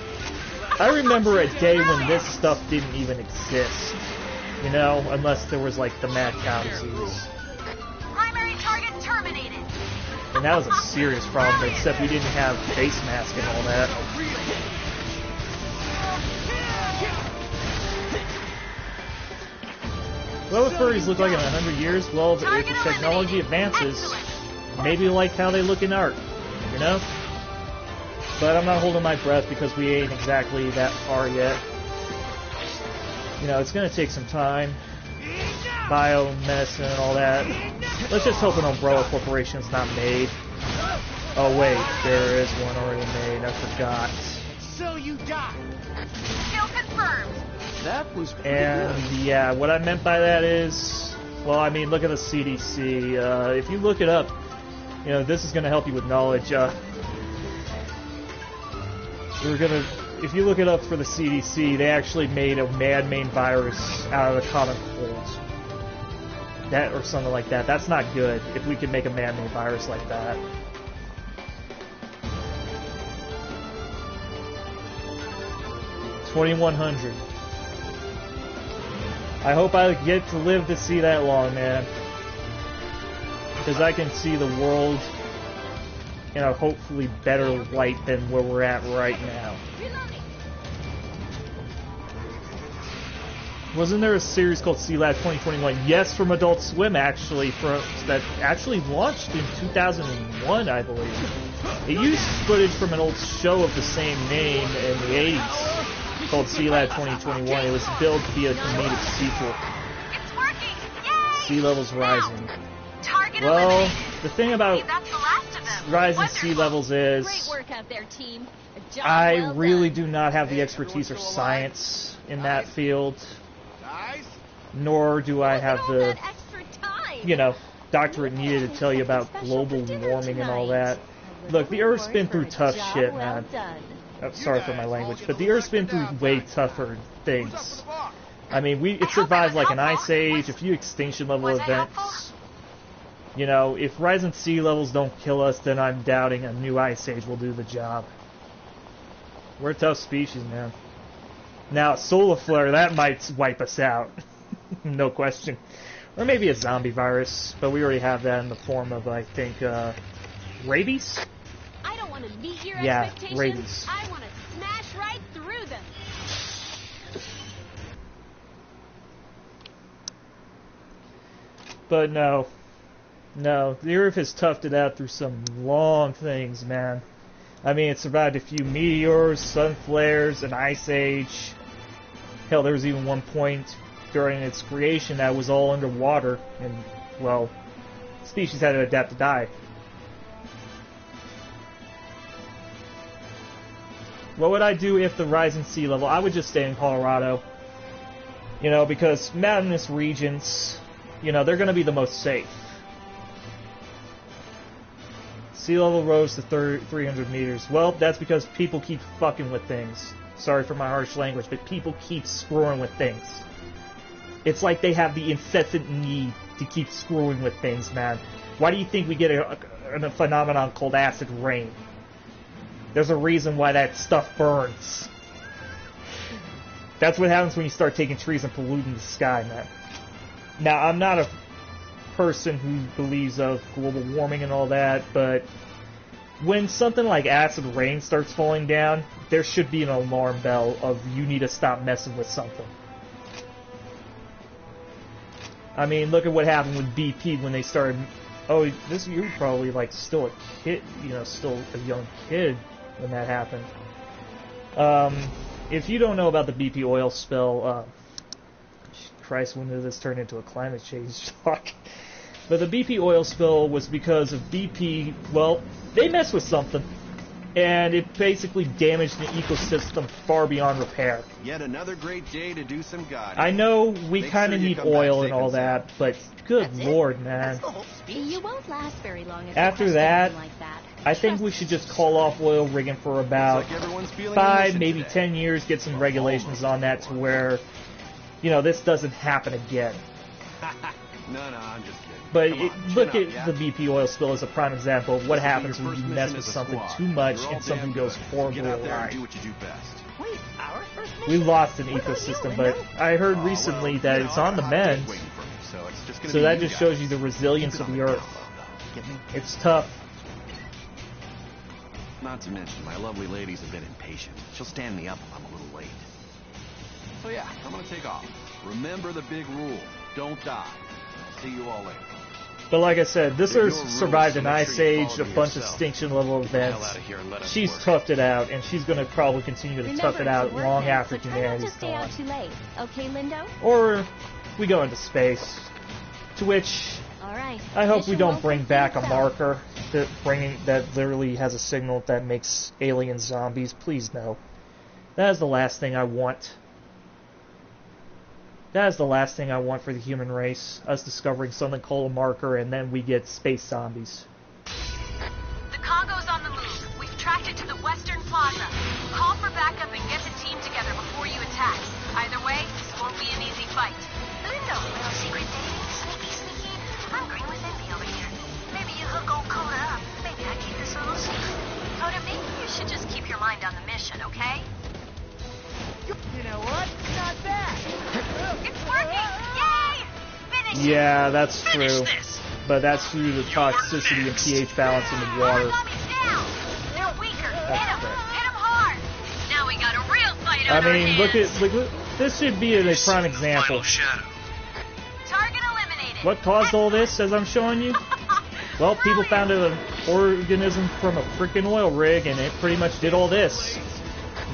I remember a day when this stuff didn't even exist. You know, unless there was like the mad cow disease. Primary target terminated. And that was a serious problem, except we didn't have face mask and all that. What would furries look like in 100 years? Well, if the technology advances, maybe like how they look in art, you know? But I'm not holding my breath because we ain't exactly that far yet. You know, it's going to take some time. Biomedicine and all that. Let's just hope an Umbrella Corporation's not made. Oh wait, there is one already made. I forgot. So you die. Kill confirmed. That was pretty And good. yeah, what I meant by that is, well, I mean, look at the CDC. If you look it up, you know, this is going to help you with knowledge. If you look it up for the CDC, they actually made a man-made virus out of the common cold. That or something like that. That's not good. If we can make a man-made virus like that. $2,100. I hope I get to live to see that long, man. Because I can see the world in a hopefully better light than where we're at right now. Wasn't there a series called Sea Lab 2021? Yes, from Adult Swim, actually, that actually launched in 2001, I believe. It used footage from an old show of the same name in the 80s called Sea Lab 2021. It was billed to be a comedic sequel. It's working. Yay! Sea levels rising. Target Well, eliminated. the thing about That's the last of them. rising sea levels is Great work out there, team. A job I well really done. do not have the expertise or science in that field, nor do I have All the, that extra time. you know, doctorate needed to tell you about global warming and all that. Look, the Earth's been through tough shit, man. sorry for my language, but the Earth's been through way tougher things. I mean, it survived like an ice age, a few extinction level events. You know, if rising sea levels don't kill us, then I'm doubting a new ice age will do the job. We're a tough species, man. Now, solar flare, that might wipe us out. No question. Or maybe a zombie virus, but we already have that in the form of, I think, rabies? I don't want to meet your expectations. Rabies. I want to smash right through them. But no, the Earth has toughed it out through some long things, man. I mean, it survived a few meteors, sun flares, an ice age. Hell, there was even one point during its creation that was all underwater, and, well, species had to adapt to die. What would I do if the rising sea level? I would just stay in Colorado. You know, because mountainous regions, you know, they're going to be the most safe. Sea level rose to 300 meters. Well, that's because people keep fucking with things. Sorry for my harsh language, but people keep screwing with things. It's like they have the incessant need to keep screwing with things, man. Why do you think we get a phenomenon called acid rain? There's a reason why that stuff burns. That's what happens when you start taking trees and polluting the sky, man. Now, I'm not a person who believes of global warming and all that, but when something like acid rain starts falling down, there should be an alarm bell of you need to stop messing with something. I mean, look at what happened with BP when they started. Oh, you were probably like still a kid, you know, still a young kid when that happened. If you don't know about the BP oil spill, Christ, when did this turn into a climate change talk? But the BP oil spill was because of BP, well, they messed with something, and it basically damaged the ecosystem far beyond repair. Yet another great day to do some God. I know we kind of need oil and all that, but good lord, man. You won't last very long if after that, like that. I think we should just call off oil rigging for about 5, maybe 10 years, get some regulations on that to where, you know, this doesn't happen again. No, I'm just kidding. But look at the BP oil spill as a prime example of what happens when you mess with something too much and something goes horribly awry. We lost an ecosystem, but I heard recently that it's on the mend, so that just shows you the resilience of the Earth. It's tough. Not to mention, my lovely lady's a bit impatient. She'll stand me up if I'm a little late. So yeah, I'm gonna take off. Remember the big rule. Don't die. I'll see you all later. But like I said, this Earth survived an ice age, a bunch of extinction level events. She's toughed it out, and she's going to probably continue to tough it out long after humanity's gone. Okay, Lindo? Or we go into space. To which I hope we don't bring back a marker that literally has a signal that makes alien zombies. Please no. That is the last thing I want. That is the last thing I want for the human race, us discovering something called a marker, and then we get space zombies. The Congo's on the move. We've tracked it to the Western Plaza. Call for backup and get the team together before you attack. Either way, this won't be an easy fight. Lindo, little secret dating, sneaky. I'm green with envy over here. Maybe you hook old Coda up. Maybe I keep this a little secret. Coda, maybe you should just keep your mind on the mission, okay? You know what? Not bad. It's working! Yay! Finish Yeah, that's true. But that's through the toxicity and pH balance in the water. They're weaker. Hit him hard. Now we got a real fight on I mean, look at this should be a prime example. Target eliminated. What caused all this, as I'm showing you? Well, people found an organism from a freaking oil rig, and it pretty much did all this,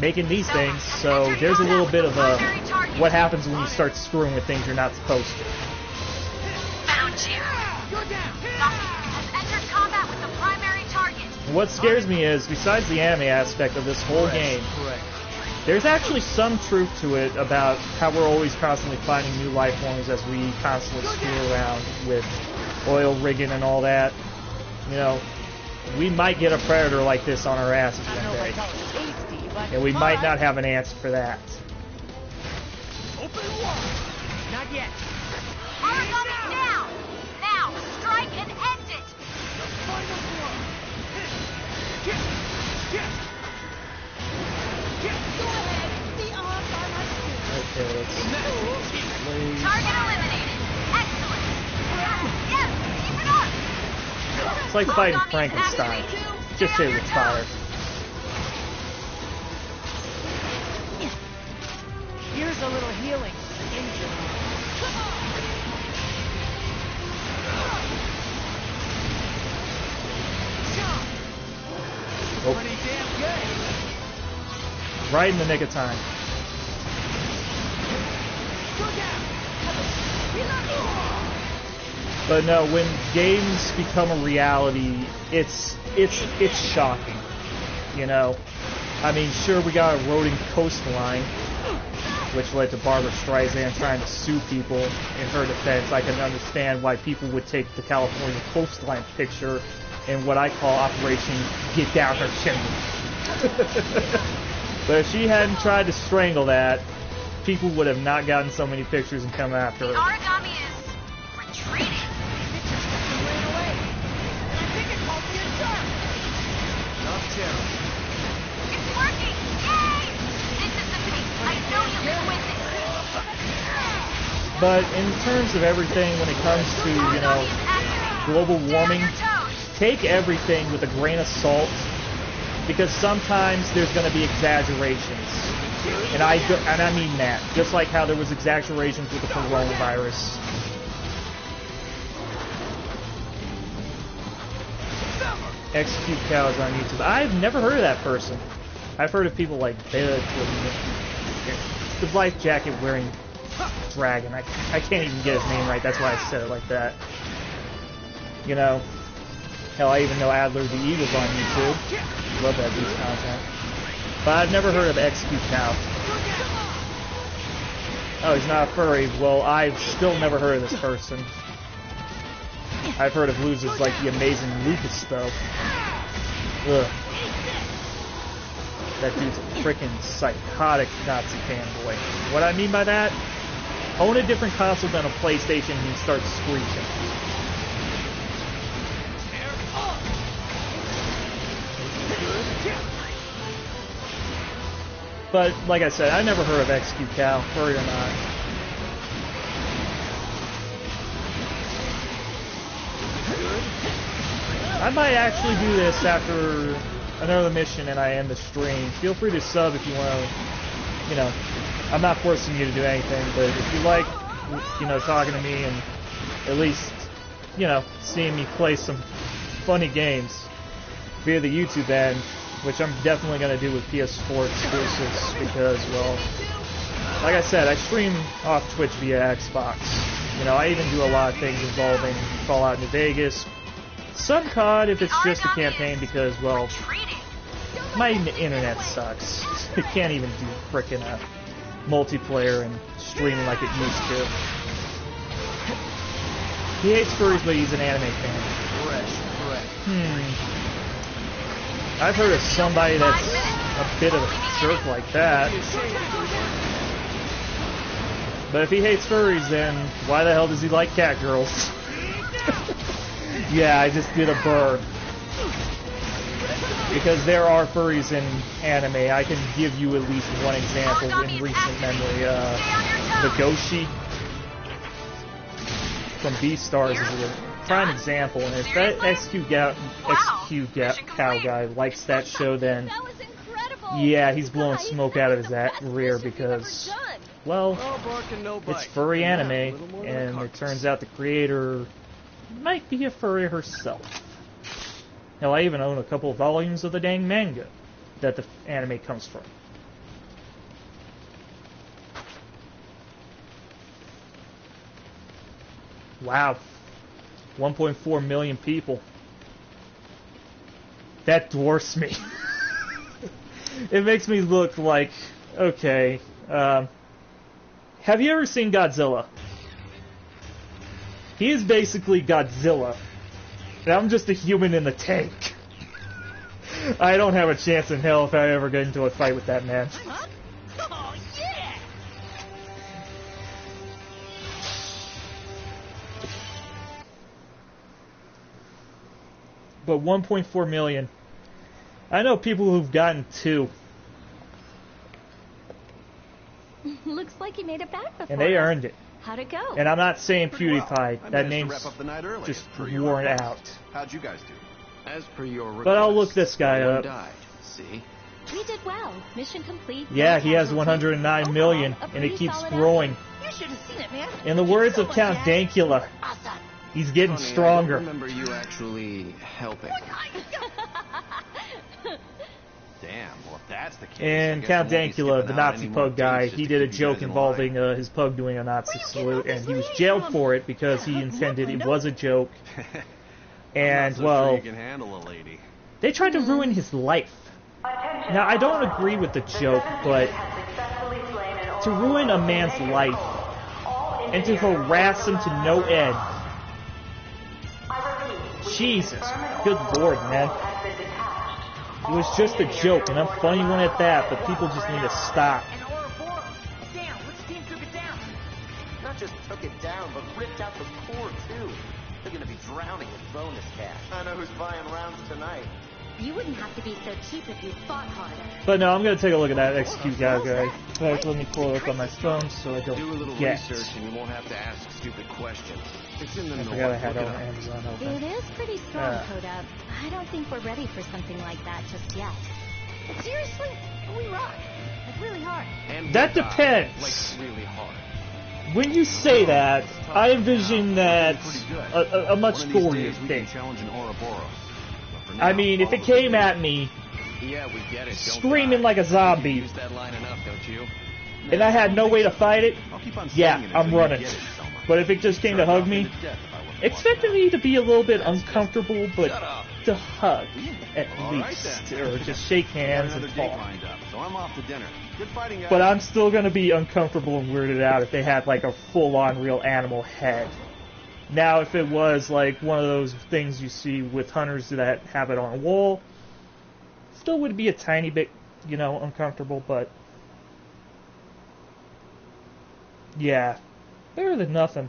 making these things. So there's a little bit of a what happens when you start screwing with things you're not supposed to. Found you. Has entered combat with the primary target. What scares me is, besides the anime aspect of this whole game, there's actually some truth to it about how we're always constantly finding new life forms as we constantly screw around with oil rigging and all that. You know, we might get a predator like this on our asses one day. But And we might not have an answer for that. Not yet. Origami down! Now, strike and end it! Okay, let's play. Target eliminated. Excellent. Yes, keep it up. It's like fighting Frankenstein. Just hit with fire. Here's a little healing. Injury. Oh. Pretty damn good. Right in the nick of time. But no, when games become a reality, it's shocking. You know, I mean, sure, we got a eroding coastline, which led to Barbara Streisand trying to sue people. In her defense, I can understand why people would take the California coastline picture in what I call Operation Get Down Her Chimney. But if she hadn't tried to strangle that, people would have not gotten so many pictures and come after The her. origami is retreating. It's working! Yay! This is the pace. I know you can win this. But in terms of everything, when it comes to, you know, global warming, take everything with a grain of salt, because sometimes there's going to be exaggerations. And I mean that. Just like how there was exaggerations with the coronavirus. Execute cows on YouTube. I've never heard of that person. I've heard of people like the life jacket wearing dragon. I can't even get his name right. That's why I said it like that. You know, hell, I even know Adler the Eagle's on YouTube. Love that dude's content. But I've never heard of Execute Cow. Oh, he's not a furry. Well, I've still never heard of this person. I've heard of losers like the amazing Lucas, though. Ugh. That dude's a freaking psychotic Nazi fanboy. What I mean by that? Own a different console than a PlayStation and he starts screeching. But, like I said, I never heard of Execute Cow, furry or not. I might actually do this after another mission and I end the stream. Feel free to sub if you want to, you know, I'm not forcing you to do anything, but if you like, you know, talking to me and at least, you know, seeing me play some funny games via the YouTube end, which I'm definitely going to do with PS4 exclusives because, well, like I said, I stream off Twitch via Xbox. You know, I even do a lot of things involving Fallout New Vegas, some COD if it's just a campaign because, well, my internet sucks. It can't even do frickin' multiplayer and streaming like it used to. He hates furries, but he's an anime fan. I've heard of somebody that's a bit of a jerk like that. But if he hates furries, then why the hell does he like cat girls? Yeah, I just did a burr. Because there are furries in anime. I can give you at least one example in recent memory. The Goshi from Beastars is a prime example, and if that XQ Cow guy likes that show, then yeah, he's blowing smoke out of his rear because, well, it's furry anime, and it turns out the creator might be a furry herself. Hell, I even own a couple of volumes of the dang manga that the anime comes from. Wow. 1.4 million people. That dwarfs me. It makes me look like, okay, have you ever seen Godzilla? He is basically Godzilla. And I'm just a human in the tank. I don't have a chance in hell if I ever get into a fight with that man. Huh? Oh, yeah! But 1.4 million. I know people who've gotten 2. Looks like you made it back before. And they earned it. How'd it go? And I'm not saying PewDiePie. Well, That name's just worn out. How'd you guys do? As per your request, But I'll look this guy one up. died. See? We did well. Mission complete. Yeah, he has casualties. 109 million, Overall, a and it pretty keeps solid growing. You should have seen it, man. In the words of Count Dankula, Awesome. he's getting Funny, I stronger. don't remember you actually helping. Damn, well if that's the case. And I guess Count I won't be Dankula, skipping the out Nazi any more pug guy, dates just he to did a keep you guys joke in involving line. his pug doing a Nazi Where you get salute, all and this he was lady jailed from? for it because he intended it was a joke. And, I'm not so well, sure you can handle a lady. they tried to ruin his life. Now, I don't agree with the joke, but to ruin a man's life and to harass him to no end. Jesus, good lord, man. It was just a joke, and I'm a funny one at that, but people just need to stop. And Ouroboros. Damn, which team took it down? Not just took it down, but ripped out the core, too. They're gonna be drowning in bonus cash. I know who's buying rounds tonight. You wouldn't have to be so cheap if you fought harder. But no, I'm going to take a look at that execute guy. In fact, let me pull it up on my phone so I Do a don't little get. research and you won't have to ask stupid questions. It's in the I north. forgot I had Look it on it up. Amazon It open. is pretty strong, Koda. I don't think we're ready for something like that just yet. Seriously? We rock. Like, really hard. And That we'll die, depends. Like really hard. When you say that, I envision that Pretty good. a much One of these gorier days we can thing. challenge an Ouroboros. But for I now, mean, if it follow came the at me Yeah, we get it. Don't screaming die. like a zombie, You use that line enough, don't you? and I had no way to fight it, I'll keep on yeah, saying it I'm until you running. get it, Selma. But if it just came to hug me, To death if I wasn't expected watching. me to be a little bit uncomfortable, but Shut up. to hug at All right, least, then. or just shake I got hands another and date talk. lined up, so I'm off to dinner. Good fighting, guys. But I'm still gonna be uncomfortable and weirded out if they had like a full-on real animal head. Now, if it was like one of those things you see with hunters that have it on a wall, still would be a tiny bit, uncomfortable, but yeah, better than nothing.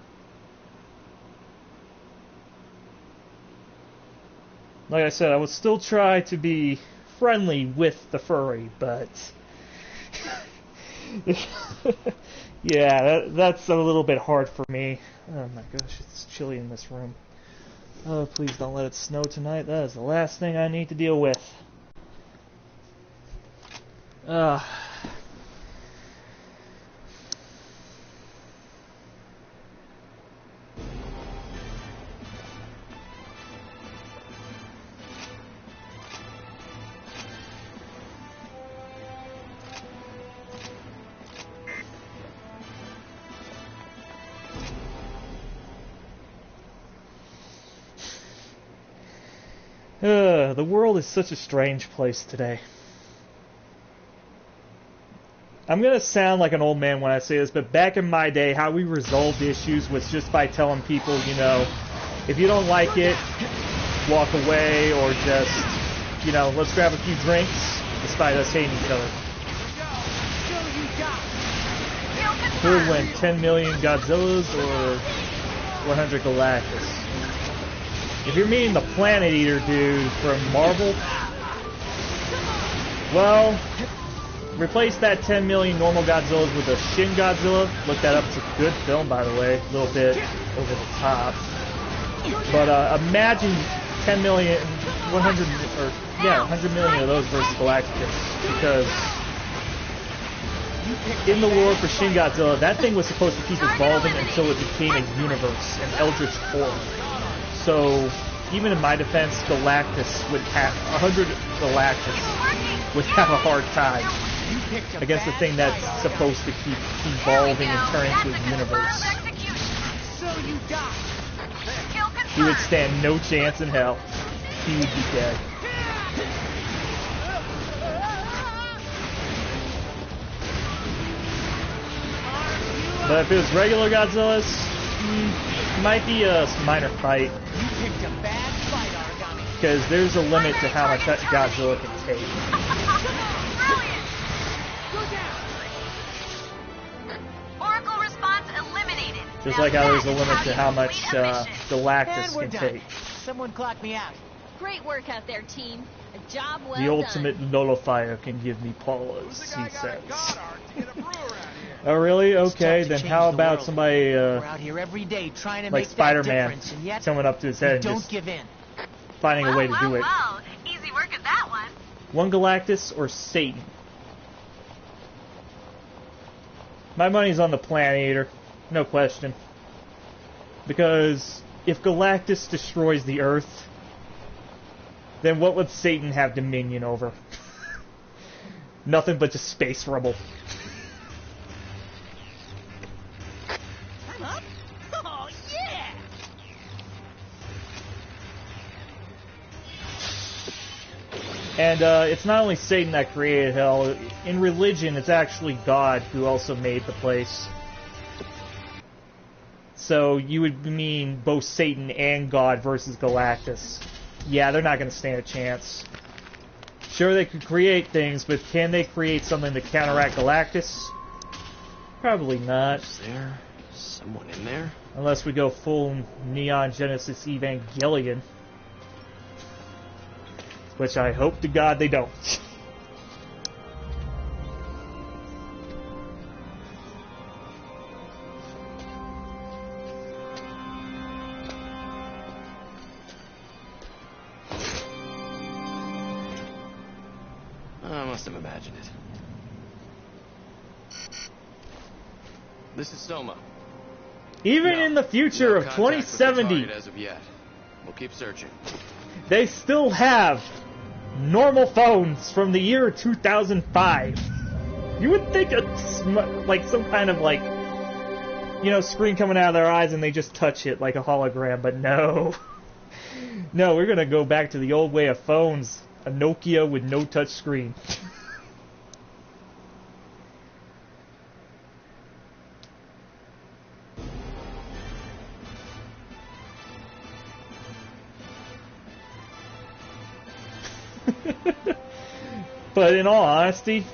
Like I said, I would still try to be friendly with the furry, but yeah, that's a little bit hard for me. Oh my gosh, it's chilly in this room. Oh, please don't let it snow tonight. That is the last thing I need to deal with. The world is such a strange place today. I'm gonna sound like an old man when I say this, but back in my day, how we resolved issues was just by telling people, if you don't like it, walk away, or just, let's grab a few drinks, despite us hating each other. Who would win, 10 million Godzillas or 100 Galactus? If you're meaning the Planet Eater dude from Marvel, well, replace that 10 million normal Godzillas with a Shin Godzilla. Look that up. It's a good film, by the way. A little bit over the top. But imagine 10 million, 100 million of those versus Galactus. Because in the war for Shin Godzilla, that thing was supposed to keep evolving until it became a universe, an eldritch horror. So, even in my defense, Galactus would have 100 Galactus would have a hard time against the thing that's supposed to keep evolving and turning into a universe. He would stand no chance in hell. He would be dead. But if it was regular Godzillas, might be a minor fight. You picked a bad fight, Aragami. because there's a limit to how much that Godzilla can take. Brilliant! Oracle response eliminated. Just Now like how there's a that is limit to you how much complete a mission. Galactus And we're can done. take. Someone clock me out. Great work out there, team. A job well The done. ultimate nullifier can give me pause, he says. Oh, really? Okay, then how about somebody, We're out here every day trying to like make that Spider-Man, difference, and yet coming up to his head and don't just give in. finding a way to do it? Well, easy work at that one. One Galactus or Satan? My money's on the Planet Eater, no question. Because if Galactus destroys the Earth, then what would Satan have dominion over? Nothing but just space rubble. I'm up? Oh, yeah! And it's not only Satan that created hell. In religion, it's actually God who also made the place. So you would mean both Satan and God versus Galactus. Yeah, they're not going to stand a chance. Sure, they could create things, but can they create something to counteract Galactus? Probably not. Is there someone in there? Unless we go full Neon Genesis Evangelion. Which I hope to God they don't. I must have imagined it. This is Soma. Even No, in the future no of contact with the 2070, target as of yet. We'll keep searching. they still have normal phones from the year 2005. You would think like some kind of like, you know, screen coming out of their eyes and they just touch it like a hologram, but no. No, we're gonna go back to the old way of phones. A Nokia with no touch screen. But in all honesty,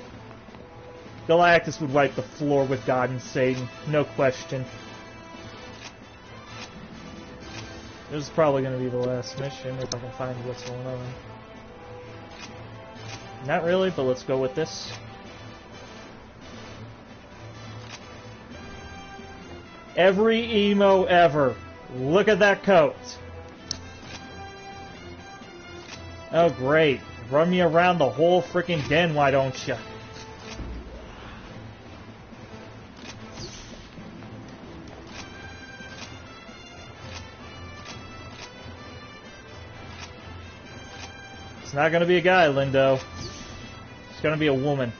Galactus would wipe the floor with God and Satan, no question. This is probably going to be the last mission if I can find what's going on. Not really, but let's go with this. Every emo ever. Look at that coat. Oh, great. Run me around the whole freaking den, why don't you? It's not gonna be a guy, Lindo. It's gonna be a woman.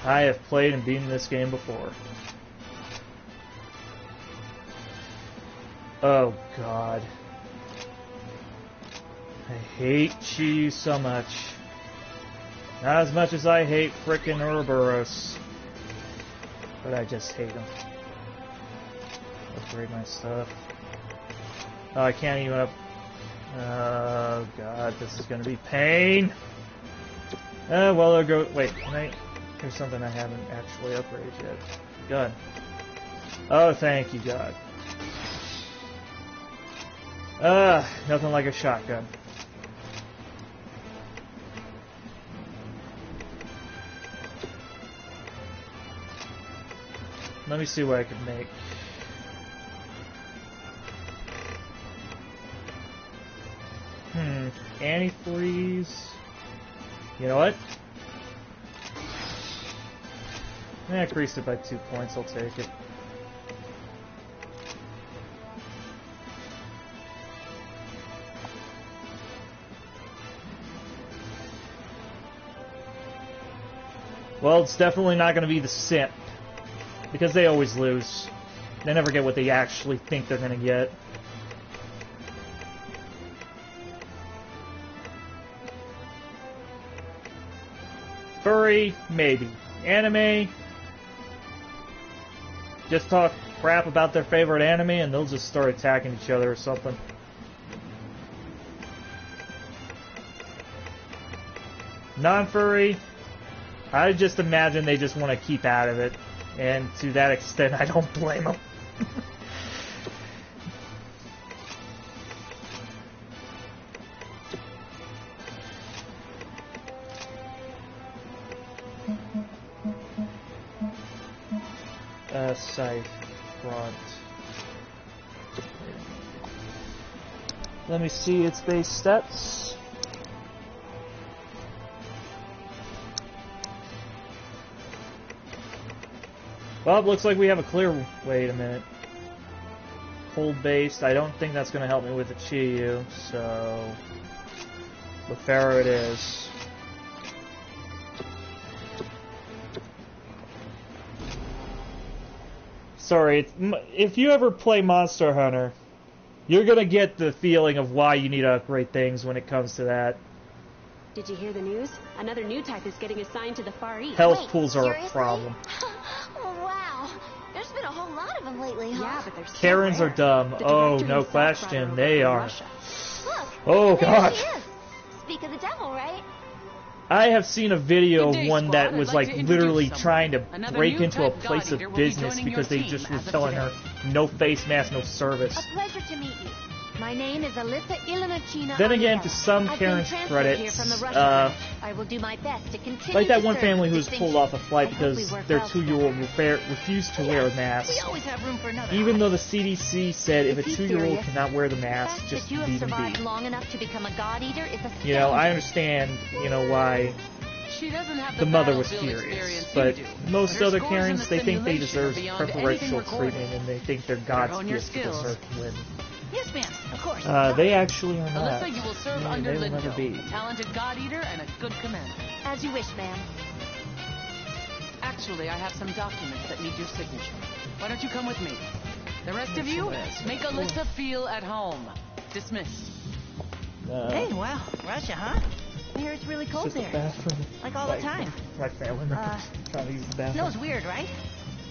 I have played and beaten this game before. Oh, God. I hate cheese so much. Not as much as I hate frickin' Ouroboros. But I just hate them. Upgrade my stuff. Oh, I can't even up... Oh, God, this is gonna be pain! Well, I'll go... Wait, can I... There's something I haven't actually upgraded yet. Gun. Oh, thank you, God. Nothing like a shotgun. Let me see what I can make. Antifreeze. You know what? I increased it by 2 points, I'll take it. Well, it's definitely not going to be the simp. Because they always lose. They never get what they actually think they're going to get. Furry, maybe. Anime, just talk crap about their favorite anime and they'll just start attacking each other or something. Non-furry, I just imagine they just want to keep out of it. And to that extent, I don't blame them. Side front. Let me see its base stats. Well, it looks like we have a clear... Wait a minute. Hold base. I don't think that's going to help me with the Chiyu, so... LeFaro it is. Sorry, if you ever play Monster Hunter, you're going to get the feeling of why you need to upgrade things when it comes to that. Did you hear the news? Another new type is getting assigned to the Far East. Health pools are a problem. Wow. There's been a whole lot of them lately, huh? Yeah, but they're so Karens rare. are dumb. Oh, no question. They are. Look, Oh, there God. she is. Speak of the devil, right? I have seen a video Good of day, one squad. that I'd was like like to literally introduce trying to Another break new into a type place God of Eater will be business joining because your they just team were as of telling today. her no face mask, no service. A pleasure to meet you. My name is Alyssa Ilinachina. Then again, to some Karen's credits, I will do my best to continue like that to one serve family who with was pulled off a flight I hope we because work their well 2-year-old refused to wear a mask. We always have room for another. Even though the CDC said if a Is he 2-year-old serious? cannot wear the The mask, fact just that you have leave him survived be. long enough to become a god eater is a You know, I understand, you know, why She doesn't have the mother was battlefield furious, experience but you do. most But her other scores in Karens, the they think they simulation are deserve beyond preferential anything recorded. treatment and they think they're God's Hone your gift to skills. deserve to win. Yes, ma'am. Of course. They actually are not. Alyssa, you will serve Yeah, under they will never Lindo, be. a talented God Eater and a good commander. As you wish, ma'am. Actually, I have some documents that need your signature. Why don't you come with me? The rest of you, make Alyssa feel at home. Dismissed. Hey, wow. Russia, huh? I hear it's really cold Just the there. bathroom. Like all the time. My family members trying to use the bathroom. Snow's weird, right?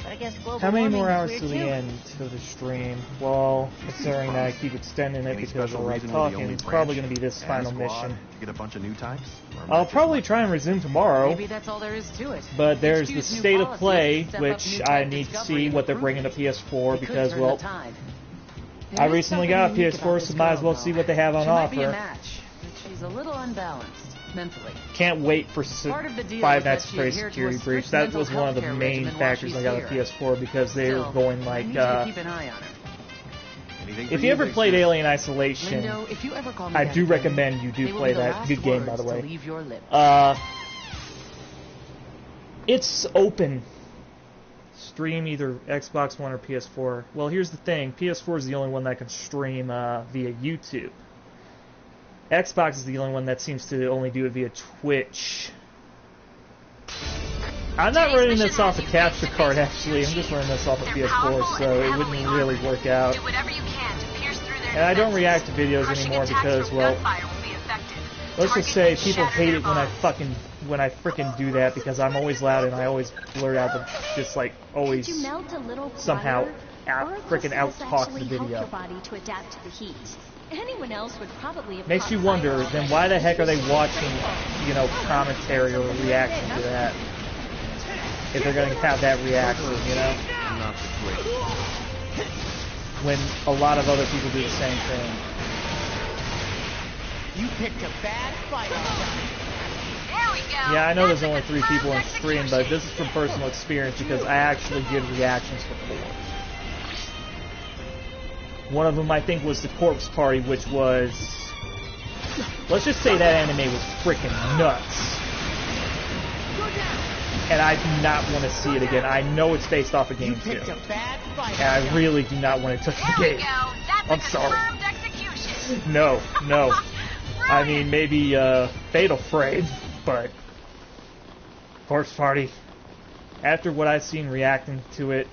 But I guess global How many warming more is hours weird to the too. end of the stream? Well, considering that I keep extending it Any because special I like reason we're the talking, only it's probably branch going to be this and final squad mission. to get a bunch of new types? Or am I I'll just probably lucky? try and resume tomorrow, Maybe that's all there is to it. but there's the HQ's new state of policy play, is to step up which new I type need to discovery see and what they're improve bringing to it. PS4 It could because, turn well, the tide. I There is recently something got a unique about PS4, this so might as girl, well see though. what they have on She might be a offer. match, but she's a little unbalanced mentally. Can't wait for Part of the deal Five is that Nights at she Freddy's adhered to Security a Breach. strict That mental was one of the health care main regimen while factors she's I got a here. PS4 because they were Still, going I like, need you to keep an eye on her. Anything if for you ever big played sis. Alien Isolation, Lindo, if you ever call me I that do again, recommend you do they will play be the that. last Good game, by the words to way. leave your lips. It's open. Stream either Xbox One or PS4. Well, here's the thing. PS4 is the only one that can stream via YouTube. Xbox is the only one that seems to only do it via Twitch. I'm not running this off a capture card, actually. I'm just running this off a PS4, so it wouldn't really work out. Do whatever you can to pierce through their And I don't defenses. react to videos Crushing anymore attacks because, from well, gunfire will be effective. let's just Targets say will people shatter hate their it bonds. when I frickin' do that because I'm always loud and I always blurt out the just like always Could you melt a little somehow quieter? frickin' Oracle's out-talk the actually help video. your body to adapt to the heat. Anyone else would probably have Makes caught you fire wonder, already. then why the heck are they watching, you know, commentary or reaction to that? If they're gonna have that reaction, you know? Not persuaded. When a lot of other people do the same thing. You picked a bad fight. There we go. Yeah, I know That's there's only a 3 people in confirmed stream, but execution. this is from personal experience because I actually did reactions before. One of them I think was the Corpse Party, which was... Let's just say that anime was freaking nuts. And I do not want to see it again. I know it's based off a game too. Picked a bad fight. And I really do not want to touch the There we game. go. That's I'm a sorry. confirmed execution. No, no. I mean, maybe Fatal Frame, but Corpse Party. After what I've seen reacting to it,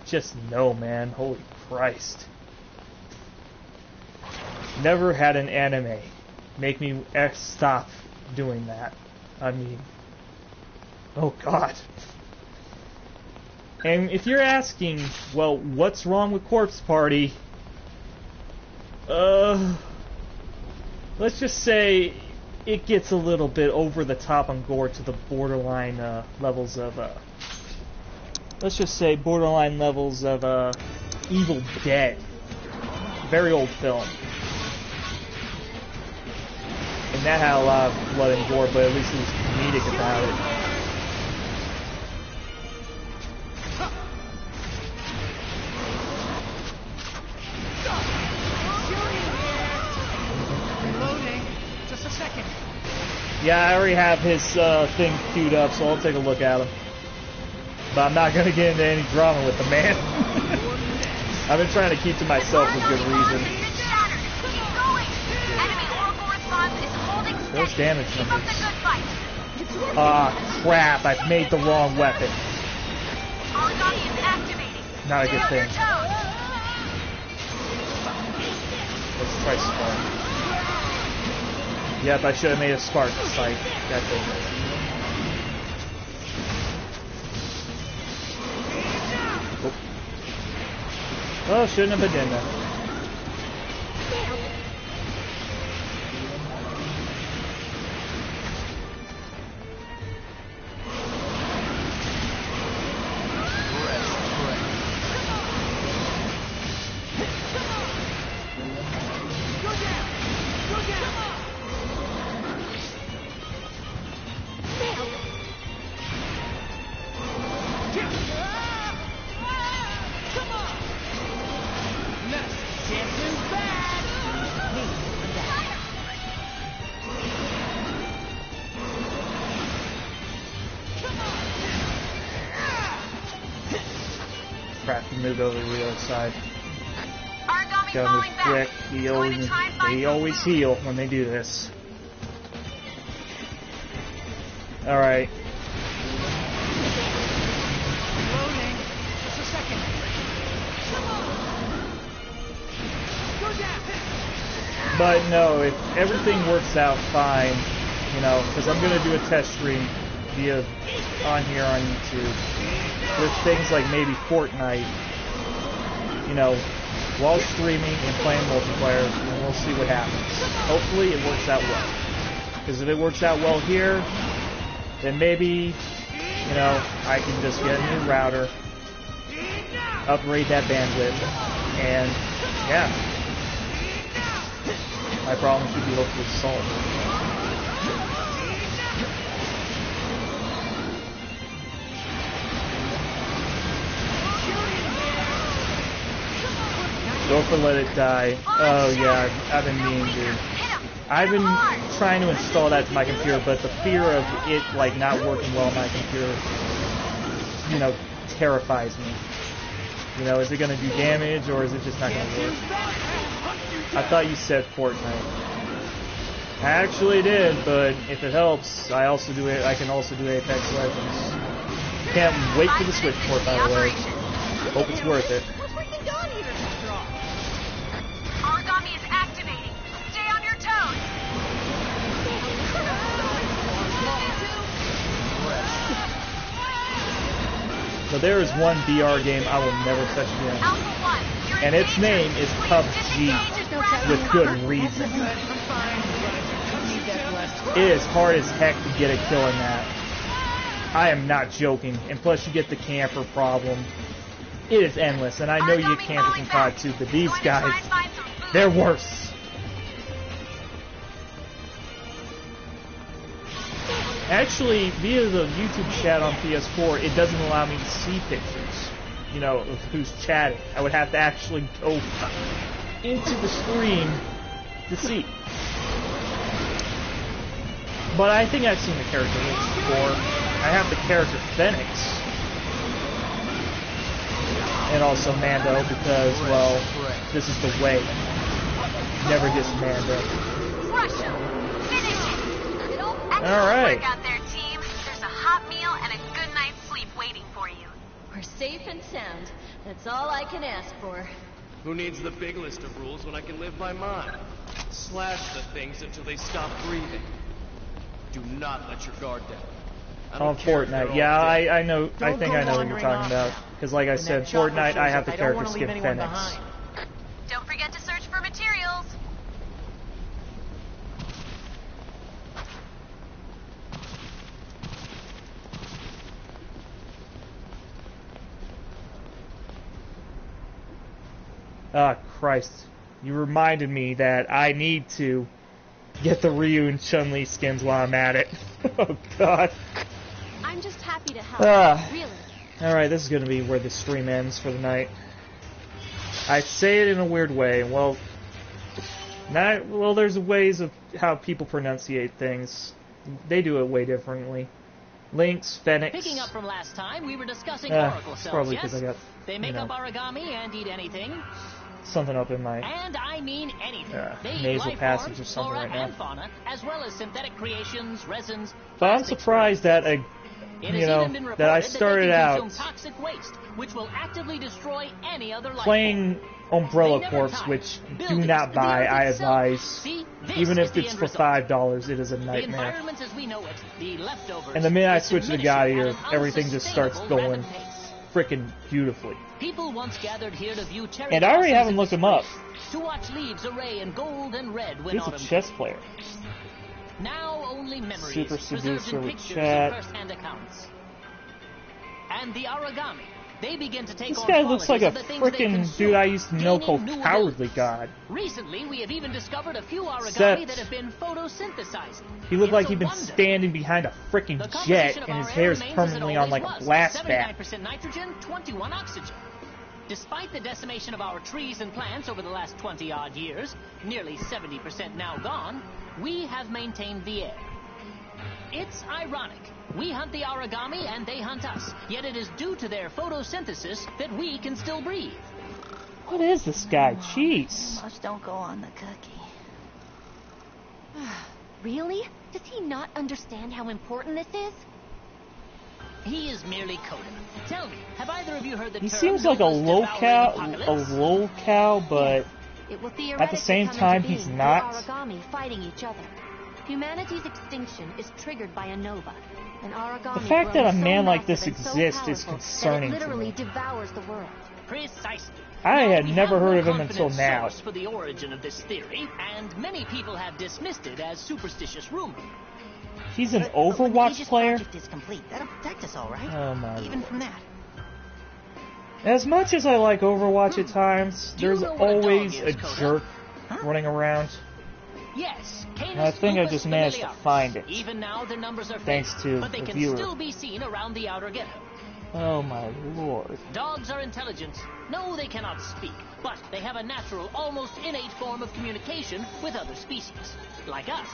just no, man. Holy Christ. Never had an anime make me stop doing that. I mean, oh God. And if you're asking, well, what's wrong with Corpse Party? Let's just say it gets a little bit over the top on gore to the borderline levels of, let's just say borderline levels of Evil Dead. Very old film. And that had a lot of blood and gore, but at least it was comedic about it. Yeah, I already have his thing queued up, so I'll take a look at him. But I'm not going to get into any drama with the man. I've been trying to keep to myself for good reason. Those damage numbers. Ah, crap, I've made the wrong weapon. Not a good thing. Let's try Spark. Yep, I should have made a Spark sight. That thing. Oh, shouldn't have been that. Moved over to the other side. Got him quick. They always heal when they do this. Alright. But no, if everything works out fine, you know, because I'm going to do a test stream via on here on YouTube with things like maybe Fortnite, you know, while streaming and playing multiplayer, and we'll see what happens. Hopefully it works out well. Because if it works out well here, then maybe, you know, I can just get a new router, upgrade that bandwidth, and yeah, my problem should be hopefully solved. Go for Let It Die. Oh yeah, I've been meaning to. I've been trying to install that to my computer, but the fear of it like not working well on my computer, you know, terrifies me. You know, is it going to do damage or is it just not going to work? I thought you said Fortnite. I actually did, but if it helps, I also do it. I can also do Apex Legends. Can't wait for the Switch port, by the way. Hope it's worth it. Origami is activating. Stay on your toes. So there is one VR game I will never touch again. And its name is PUBG, with good reason. It is hard as heck to get a kill in that. I am not joking. And plus you get the camper problem. It is endless, and I know you get campers in COD too, but these guys, they're worse. Actually, via the YouTube chat on PS4, it doesn't allow me to see pictures, you know, of who's chatting. I would have to actually go into the stream to see. But I think I've seen the character once before. I have the character Phoenix. And also Mando, because, well, this is the way. Never diss Mando. Alright. Out there, team. There's a hot meal and a good night's sleep waiting for you. We're safe and sound. That's all I can ask for. Who needs the big list of rules when I can live by mine? Slash the things until they stop breathing. Do not let your guard down. On Fortnite, yeah, I know. I think I know what you're talking about. Because, like I said, Fortnite, I have the character skip Phoenix. Don't forget to search for materials. Ah, Christ. You reminded me that I need to get the Ryu and Chun-Li skins while I'm at it. Oh, God. I'm just happy to help. Really. Alright, this is going to be where the stream ends for the night. I say it in a weird way. Well, there's ways of how people pronunciate things. They do it way differently. Lynx, Phoenix. Picking up from last time, we were discussing oracle cells, yes? I got, they make up origami and eat anything. Something up in my and I mean anything. nasal passage or something flora right now. And fauna, as well as synthetic creations, resins. But I'm surprised that that I started out toxic waste, which will actively destroy any other life playing Umbrella Corps, which do not buy. I advise, even if it's for $5, it is a nightmare. And the minute I switch to God Eater, everything just starts going frickin' beautifully. People once gathered here to view cherry and I already haven't looked him up. To watch leaves array in gold and red when he's a chess player. Now only memories Super preserved in pictures and first-hand accounts. And the origami, they begin to take this guy looks like a frickin' dude I used to know called Cowardly God. Recently, we have even discovered a few origami that have been photosynthesized. He looked like he'd been standing behind a frickin' jet, and his hair is permanently on like a blast bat. 79% nitrogen, 21 oxygen. Despite the decimation of our trees and plants over the last 20-odd years, nearly 70% now gone, we have maintained the air. It's ironic. We hunt the origami and they hunt us, yet it is due to their photosynthesis that we can still breathe. What is this guy? Jeez. Much don't go on the cookie. Really? Does he not understand how important this is? He is merely Coda. Tell me, have either of you heard the term? He seems like a lolcow, but at the same time he's not. Origami fighting each other. Humanity's extinction is triggered by a nova. An origami the fact that a man like this and so exists is powerful concerning that it to literally me. Devours the world. Precisely. I had never heard of him until now. For the origin of this theory, and many people have dismissed it as superstitious rumor. He's an Overwatch player? Is complete. That'll protect us all right. Oh my. Even from that. As much as I like Overwatch at times, there's always a jerk running around. Yes, and I think I just managed to find it. Even now, their numbers are thanks to but they the can viewer. Still be seen around the outer ghetto. Oh my lord. Dogs are intelligent. No, they cannot speak, but they have a natural, almost innate form of communication with other species, like us.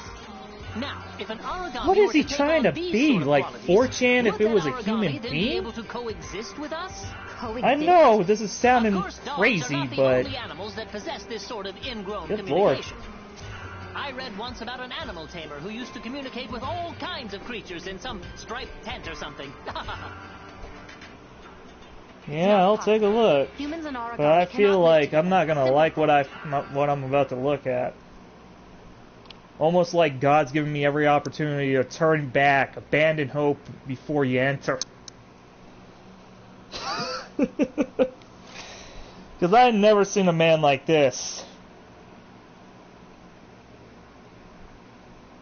Now, if an origami what is he were to trying to be? Sort of like 4chan if it was a origami human then being? Be able to coexist with us? I know this is sounding crazy, but the animals that possess this sort of ingrown good communication. Lord. I read once about an animal tamer who used to communicate with all kinds of creatures in some striped tent or something. Yeah, I'll take a look. But I feel like I'm not gonna like what I'm about to look at. Almost like God's giving me every opportunity to turn back, abandon hope before you enter. Because I've never seen a man like this.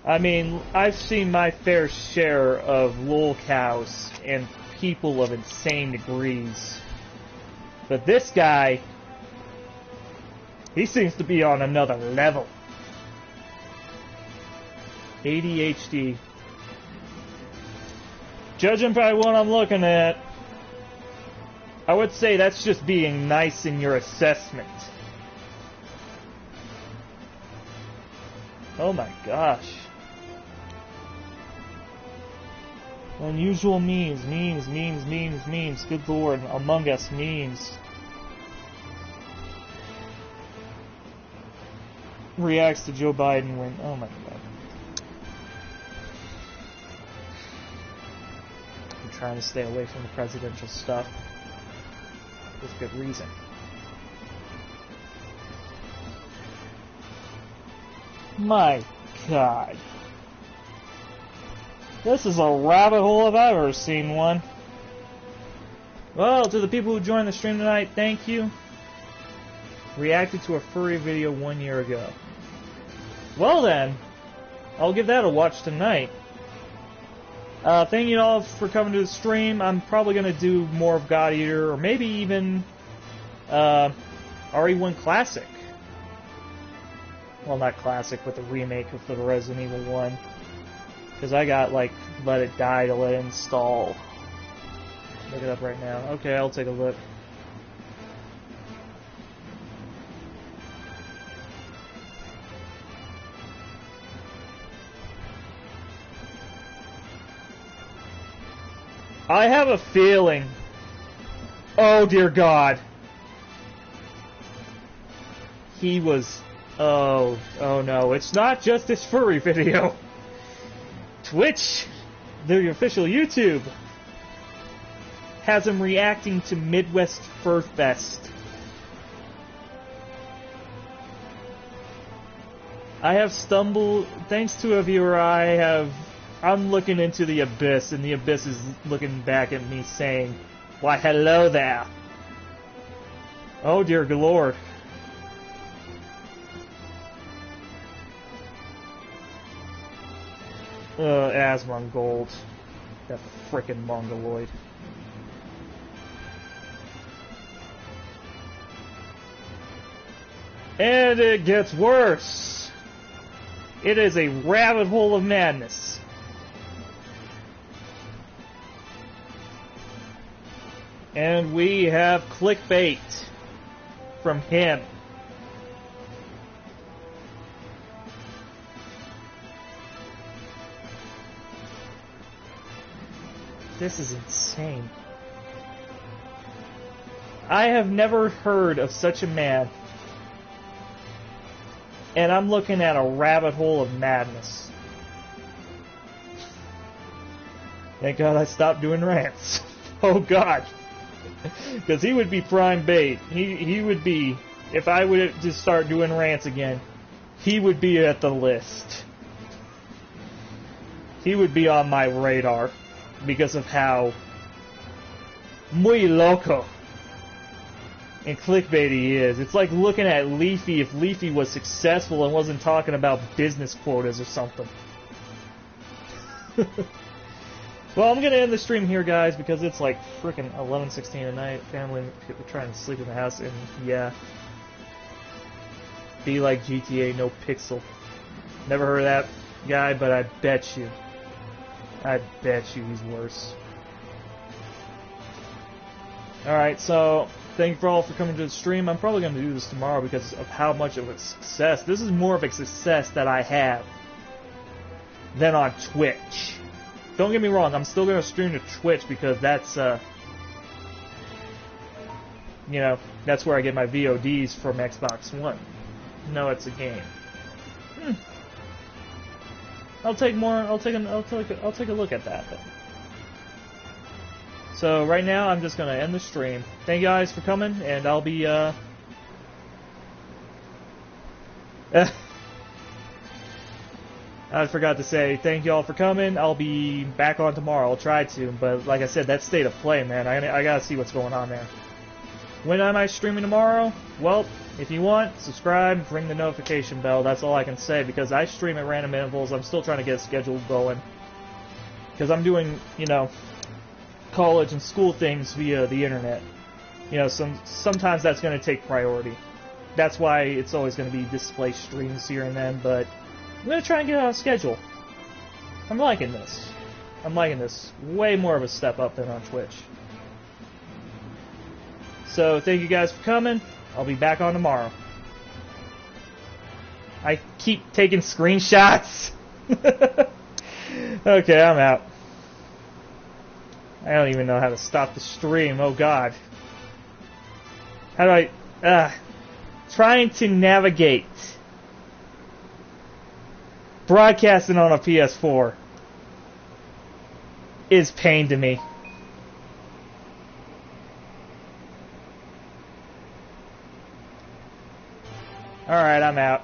I mean, I've seen my fair share of lolcows and people of insane degrees. But this guy, he seems to be on another level. ADHD. Judging by what I'm looking at, I would say that's just being nice in your assessment. Oh my gosh. Unusual memes. Good lord, Among Us memes. Reacts to Joe Biden win. Oh my god. I'm trying to stay away from the presidential stuff. With good reason. My god. This is a rabbit hole if I've ever seen one. Well, to the people who joined the stream tonight, thank you. Reacted to a furry video 1 year ago. Well then, I'll give that a watch tonight. Thank you all for coming to the stream. I'm probably going to do more of God Eater, or maybe even RE1 Classic. Well, not Classic, but the remake of the Resident Evil 1. Because I got, like, Let It Die to let it install. Look it up right now. Okay, I'll take a look. I have a feeling. Oh dear God. He was. Oh no. It's not just this furry video. Twitch, the official YouTube, has him reacting to Midwest Fur Fest. I have stumbled, thanks to a viewer, I'm looking into the abyss, and the abyss is looking back at me saying, why hello there. Oh dear lord. Asmongold. That frickin' mongoloid. And it gets worse. It is a rabbit hole of madness. And we have clickbait from him. This is insane. I have never heard of such a man. And I'm looking at a rabbit hole of madness. Thank God I stopped doing rants. Oh God. Because he would be prime bait. He would be, if I would just start doing rants again, he would be at the list. He would be on my radar because of how muy loco and clickbait he is. It's like looking at Leafy if Leafy was successful and wasn't talking about business quotas or something. Well, I'm going to end the stream here, guys, because it's like frickin' 11:16 at night. Family trying to sleep in the house, and yeah. Be like GTA, no pixel. Never heard of that guy, but I bet you he's worse. Alright, so thank you all for coming to the stream. I'm probably going to do this tomorrow because of how much of a success. This is more of a success that I have than on Twitch. Don't get me wrong, I'm still going to stream to Twitch because that's, you know, that's where I get my VODs from Xbox One. No, it's a game. I'll take a look at that. So right now, I'm just going to end the stream. Thank you guys for coming, and I'll be, I forgot to say, thank you all for coming. I'll be back on tomorrow. I'll try to, but like I said, that's state of play, man. I gotta see what's going on there. When am I streaming tomorrow? Well, if you want, subscribe, ring the notification bell. That's all I can say, because I stream at random intervals. I'm still trying to get a schedule going. Because I'm doing, you know, college and school things via the internet. You know, sometimes that's going to take priority. That's why it's always going to be display streams here and then, but I'm going to try and get on a schedule. I'm liking this. I'm liking this. Way more of a step up than on Twitch. So, thank you guys for coming. I'll be back on tomorrow. I keep taking screenshots. Okay, I'm out. I don't even know how to stop the stream. Oh, God. How do I... trying to navigate broadcasting on a PS4 is pain to me. Alright, I'm out.